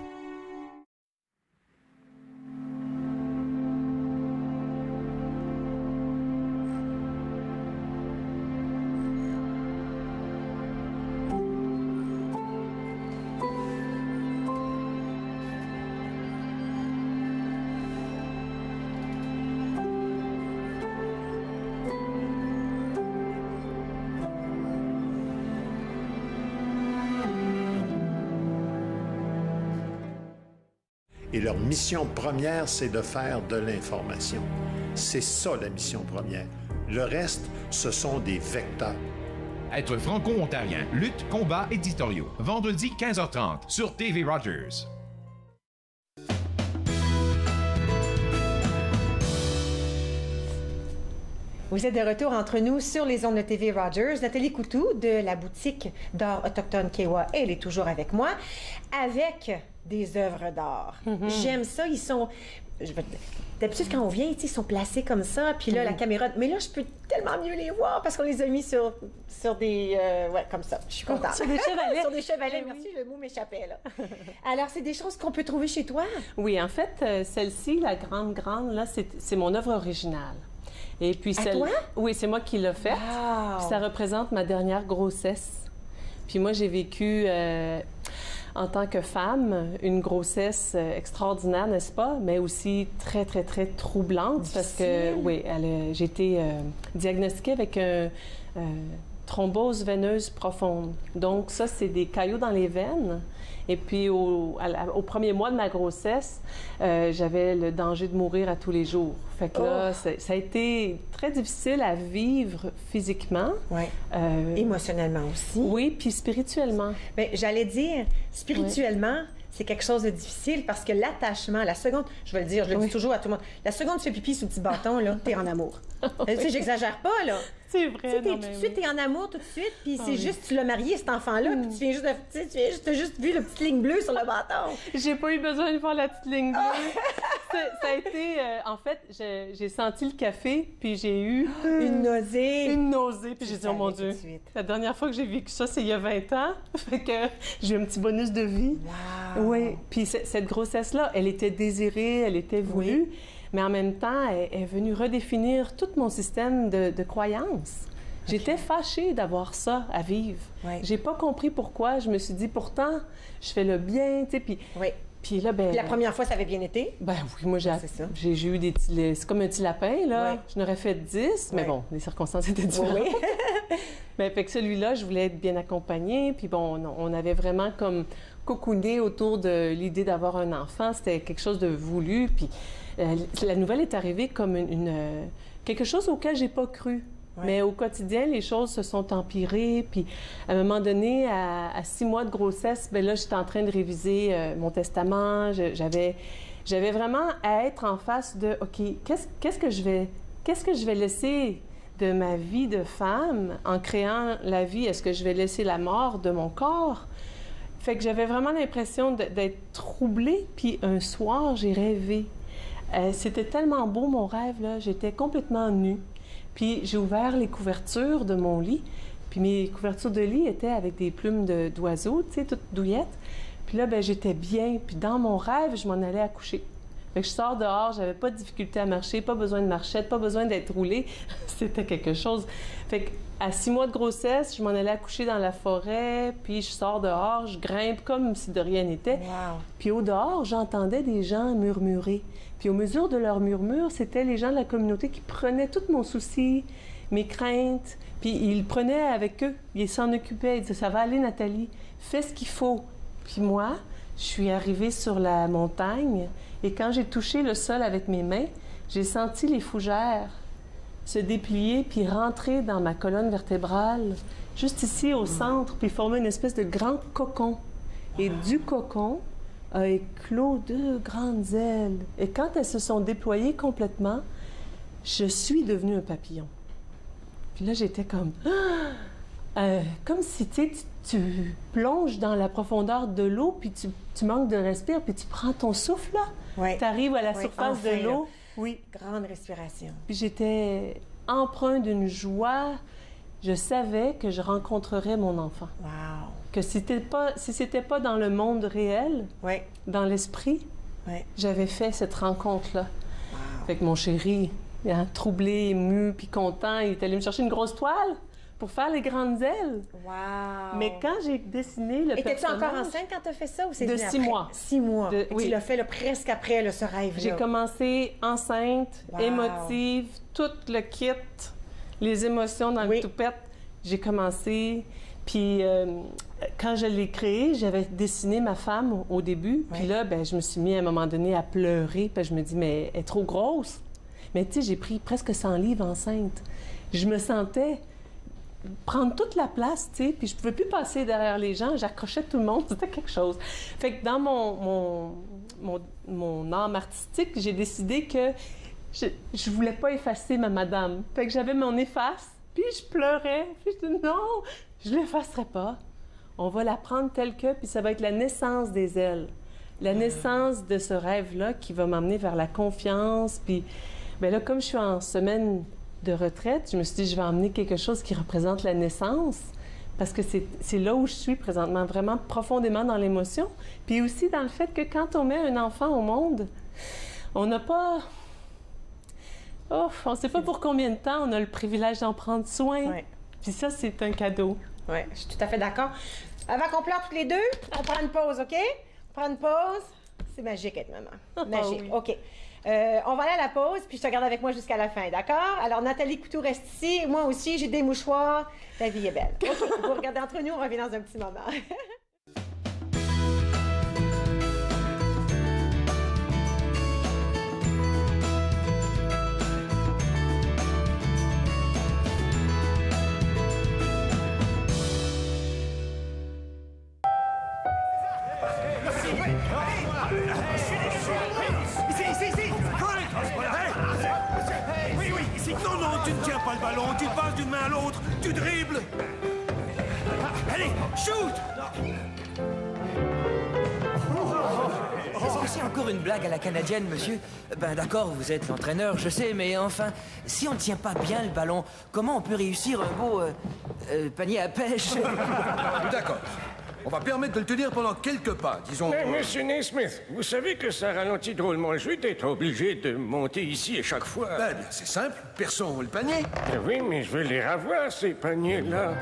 Et leur mission première, c'est de faire de l'information. C'est ça la mission première. Le reste, ce sont des vecteurs. Être franco-ontarien, lutte, combat éditoriaux. Vendredi 15h30 sur TV Rogers. Vous êtes de retour entre nous sur les ondes de TV Rogers. Nathalie Coutou de la boutique d'art autochtone Kewa, elle est toujours avec moi, avec des œuvres d'art. J'aime ça, ils sont... D'habitude, quand on vient, ils sont placés comme ça, puis là, la caméra... Mais là, je peux tellement mieux les voir parce qu'on les a mis sur des... ouais, comme ça. Je suis contente. Sur des chevalets. Sur des chevalets, merci, le mot m'échappait, là. Alors, c'est des choses qu'on peut trouver chez toi? Oui, en fait, celle-ci, la grande, là, c'est mon œuvre originale. Et puis toi? Oui, c'est moi qui l'ai faite. Wow. Puis ça représente ma dernière grossesse. Puis moi, j'ai vécu en tant que femme une grossesse extraordinaire, n'est-ce pas? Mais aussi très, très, très troublante. Difficile. Parce que, oui, j'ai été diagnostiquée avec une thrombose veineuse profonde. Donc ça, c'est des caillots dans les veines. Et puis, au premier mois de ma grossesse, j'avais le danger de mourir à tous les jours. Fait que là, ça a été très difficile à vivre physiquement. Oui. Émotionnellement aussi. Oui, puis spirituellement. Bien, j'allais dire, spirituellement, c'est quelque chose de difficile parce que l'attachement, la seconde, je vais le dire, je le dis toujours à tout le monde, la seconde tu fais pipi sous le petit bâton, là, t'es en amour. Tu sais, j'exagère pas, là. C'est vrai, tout de suite, t'es en amour tout de suite, puis c'est juste, tu l'as marié, cet enfant-là, puis tu viens juste de... tu as juste vu la petite ligne bleue sur le bâton. J'ai pas eu besoin de voir la petite ligne bleue. Ça a été... en fait, j'ai senti le café, puis j'ai eu... Une nausée. Une nausée, puis j'ai dit, oh mon Dieu, la dernière fois que j'ai vécu ça, c'est il y a 20 ans. Fait que j'ai eu un petit bonus de vie. Wow. Oui, puis cette grossesse-là, elle était désirée, elle était voulue. Oui. Mais en même temps, elle est venue redéfinir tout mon système de croyances. Okay. J'étais fâchée d'avoir ça à vivre. Oui. J'ai pas compris pourquoi. Je me suis dit, pourtant, je fais le bien, tu sais, puis... Oui. Puis là, ben... Puis la première fois, ça avait bien été? Ben oui, moi, j'ai eu des petits... C'est comme un petit lapin, là. Oui. Je n'aurais fait 10, mais bon, les circonstances étaient différentes. Oui. Mais fait que celui-là, je voulais être bien accompagnée. Puis bon, on avait vraiment comme cocooné autour de l'idée d'avoir un enfant. C'était quelque chose de voulu, puis... la nouvelle est arrivée comme quelque chose auquel j'ai pas cru. Ouais. Mais au quotidien, les choses se sont empirées. Puis, à un moment donné, à 6 mois de grossesse, bien là, j'étais en train de réviser mon testament. J'avais vraiment à être en face de, OK, qu'est-ce que je vais laisser de ma vie de femme en créant la vie? Est-ce que je vais laisser la mort de mon corps? Fait que j'avais vraiment l'impression d'être troublée. Puis, un soir, j'ai rêvé. C'était tellement beau, mon rêve, là. J'étais complètement nue. Puis j'ai ouvert les couvertures de mon lit. Puis mes couvertures de lit étaient avec des plumes d'oiseaux, tu sais, toutes douillettes. Puis là, ben j'étais bien. Puis dans mon rêve, je m'en allais accoucher. Fait que je sors dehors, j'avais pas de difficulté à marcher, pas besoin de marchette, pas besoin d'être roulée. C'était quelque chose. Fait qu'à 6 mois de grossesse, je m'en allais accoucher dans la forêt, puis je sors dehors, je grimpe comme si de rien n'était. Wow. Puis au dehors, j'entendais des gens murmurer. Puis au mesure de leurs murmures, c'était les gens de la communauté qui prenaient tout mon souci, mes craintes, puis ils prenaient avec eux, ils s'en occupaient, ils disaient « Ça va aller, Nathalie, fais ce qu'il faut. » Puis moi, je suis arrivée sur la montagne, et quand j'ai touché le sol avec mes mains, j'ai senti les fougères se déplier puis rentrer dans ma colonne vertébrale, juste ici au centre, puis former une espèce de grand cocon. Et du cocon a éclos 2 grandes ailes. Et quand elles se sont déployées complètement, je suis devenue un papillon. Puis là, j'étais comme... comme si, tu plonges dans la profondeur de l'eau, puis tu manques de respirer, puis tu prends ton souffle, là. Oui. Tu arrives à la surface enfin, de l'eau. Là. Oui. Grande respiration. Puis j'étais empreinte d'une joie. Je savais que je rencontrerais mon enfant. Wow. Que si c'était pas dans le monde réel, dans l'esprit, j'avais fait cette rencontre-là. Wow. Fait que mon chéri, troublé, ému, puis content, il est allé me chercher une grosse toile pour faire les grandes ailes. Wow! Mais quand j'ai dessiné le personnage... Étais-tu encore enceinte quand tu as fait ça ou c'est de 6 mois? 6 mois. Oui. Tu l'as fait presque après ce rêve-là. J'ai commencé enceinte, émotive, tout le kit, les émotions dans le toupette. J'ai commencé, puis quand je l'ai créé, j'avais dessiné ma femme au début. Puis là, ben, je me suis mis à un moment donné à pleurer. Puis je me dis, mais elle est trop grosse. Mais tu sais, j'ai pris presque 100 livres enceinte. Je me sentais prendre toute la place, tu sais, puis je pouvais plus passer derrière les gens. J'accrochais tout le monde. C'était quelque chose. Fait que dans mon âme artistique, j'ai décidé que je voulais pas effacer ma madame. Fait que j'avais mon efface, puis je pleurais. Puis je dis, non, je l'effacerai pas. On va la prendre telle que, puis ça va être la naissance des ailes. La naissance de ce rêve-là qui va m'emmener vers la confiance. Puis, bien là, comme je suis en semaine de retraite, je me suis dit, je vais emmener quelque chose qui représente la naissance. Parce que c'est là où je suis présentement, vraiment profondément dans l'émotion. Puis aussi dans le fait que quand on met un enfant au monde, on n'a pas... Oh, on ne sait pas pour combien de temps on a le privilège d'en prendre soin. Ouais. Puis ça, c'est un cadeau. Oui, je suis tout à fait d'accord. Avant qu'on pleure toutes les deux, on prend une pause, OK? On prend une pause. C'est magique être maman. Magique. Oui. OK. On va aller à la pause, puis je te garde avec moi jusqu'à la fin, d'accord? Alors, Nathalie Couture reste ici. Moi aussi, j'ai des mouchoirs. La vie est belle. OK, vous regardez entre nous, on revient dans un petit moment. Non, tu ne tiens pas le ballon, tu passes d'une main à l'autre, tu dribbles. Allez, shoot! Est-ce que c'est encore une blague à la canadienne, monsieur? Ben d'accord, vous êtes l'entraîneur, je sais, mais enfin, si on ne tient pas bien le ballon, comment on peut réussir un beau panier à pêche? D'accord. On va permettre de le tenir pendant quelques pas, disons... Mais, monsieur Naismith, vous savez que ça ralentit drôlement le jeu d'être obligé de monter ici à chaque fois. Ben, bien, c'est simple. Perçons le panier. Oui, mais je veux les revoir, ces paniers-là.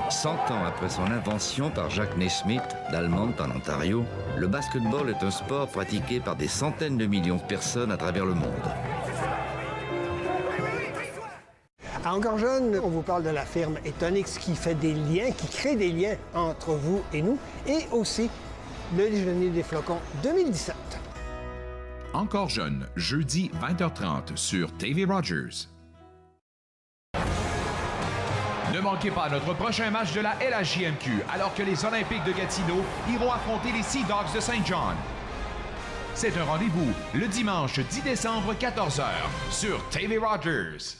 100 ans après son invention par Jacques Naismith d'Allemande en Ontario, le basketball est un sport pratiqué par des centaines de millions de personnes à travers le monde. À Encore Jeune, on vous parle de la firme Etonix qui fait des liens, qui crée des liens entre vous et nous, et aussi le Déjeuner des flocons 2017. Encore Jeune, jeudi 20h30 sur TV Rogers. Ne manquez pas notre prochain match de la LHJMQ alors que les Olympiques de Gatineau iront affronter les Sea Dogs de Saint John. C'est un rendez-vous le dimanche 10 décembre 14h sur TV Rogers.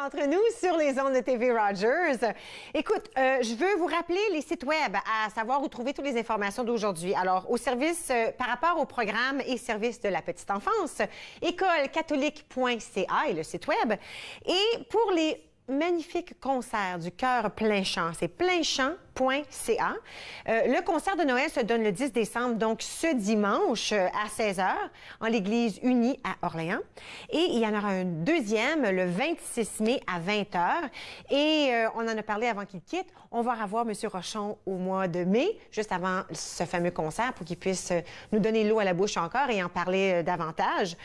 Entre nous sur les ondes de TV Rogers. Écoute, je veux vous rappeler les sites web, à savoir où trouver toutes les informations d'aujourd'hui. Alors, au service, par rapport au programme et services de la petite enfance, écolecatholique.ca est le site web. Et pour les magnifiques concerts du Chœur Plein Chant, c'est pleinchant.ca. Le concert de Noël se donne le 10 décembre, donc ce dimanche à 16h, en l'Église unie à Orléans. Et il y en aura un deuxième le 26 mai à 20h. Et on en a parlé avant qu'il quitte. On va revoir M. Rochon au mois de mai, juste avant ce fameux concert, pour qu'il puisse nous donner l'eau à la bouche encore et en parler davantage.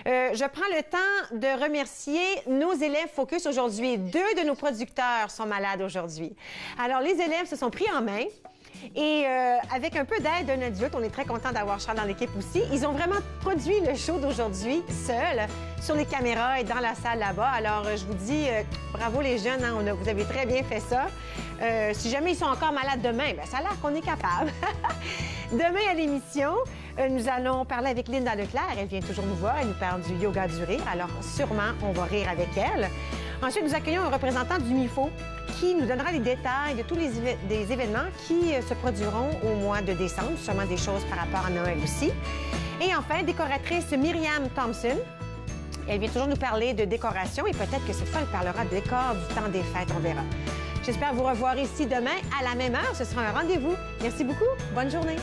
Je prends le temps de remercier nos élèves Focus aujourd'hui. 2 de nos producteurs sont malades aujourd'hui. Alors, les élèves se sont pris en main et avec un peu d'aide d'un adulte, on est très content d'avoir Charles dans l'équipe aussi. Ils ont vraiment produit le show d'aujourd'hui seuls, sur les caméras et dans la salle là-bas. Alors, je vous dis bravo les jeunes, hein, vous avez très bien fait ça. Si jamais ils sont encore malades demain, bien, ça a l'air qu'on est capable. Demain à l'émission, nous allons parler avec Linda Leclerc. Elle vient toujours nous voir, elle nous parle du yoga du rire. Alors, sûrement, on va rire avec elle. Ensuite, nous accueillons un représentant du MIFO qui nous donnera les détails de tous des événements qui se produiront au mois de décembre, sûrement des choses par rapport à Noël aussi. Et enfin, décoratrice Myriam Thompson. Elle vient toujours nous parler de décoration et peut-être que cette fois, elle parlera de décor du temps des fêtes, on verra. J'espère vous revoir ici demain à la même heure. Ce sera un rendez-vous. Merci beaucoup. Bonne journée.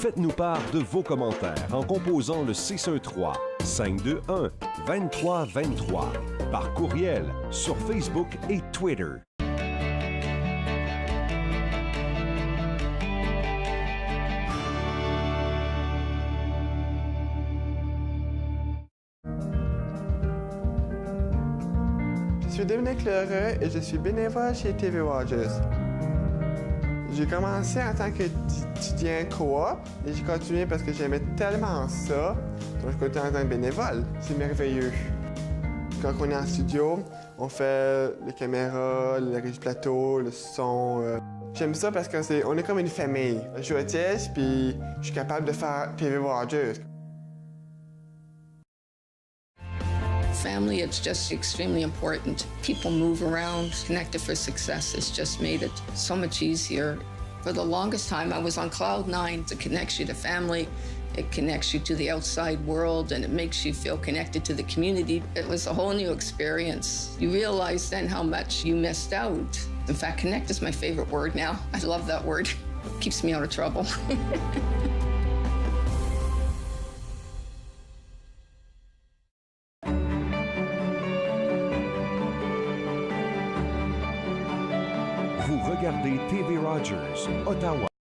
Faites-nous part de vos commentaires en composant le 613-521-2323 par courriel sur Facebook et Twitter. Je suis Dominique Lheureux et je suis bénévole chez TV Rogers. J'ai commencé en tant qu'étudiant coop et j'ai continué parce que j'aimais tellement ça. Donc, je continue en tant que bénévole. C'est merveilleux. Quand on est en studio, on fait les caméras, le régie plateau, le son. J'aime ça parce qu'on est comme une famille. Je suis autiste puis je suis capable de faire TV Rogers. Family, it's just extremely important. People move around, connected for success. It's just made it so much easier. For the longest time, I was on cloud nine. It connects you to family, it connects you to the outside world, and it makes you feel connected to the community. It was a whole new experience. You realize then how much you missed out. In fact, connect is my favorite word now. I love that word. It keeps me out of trouble. Vous regardez TV Rogers, Ottawa.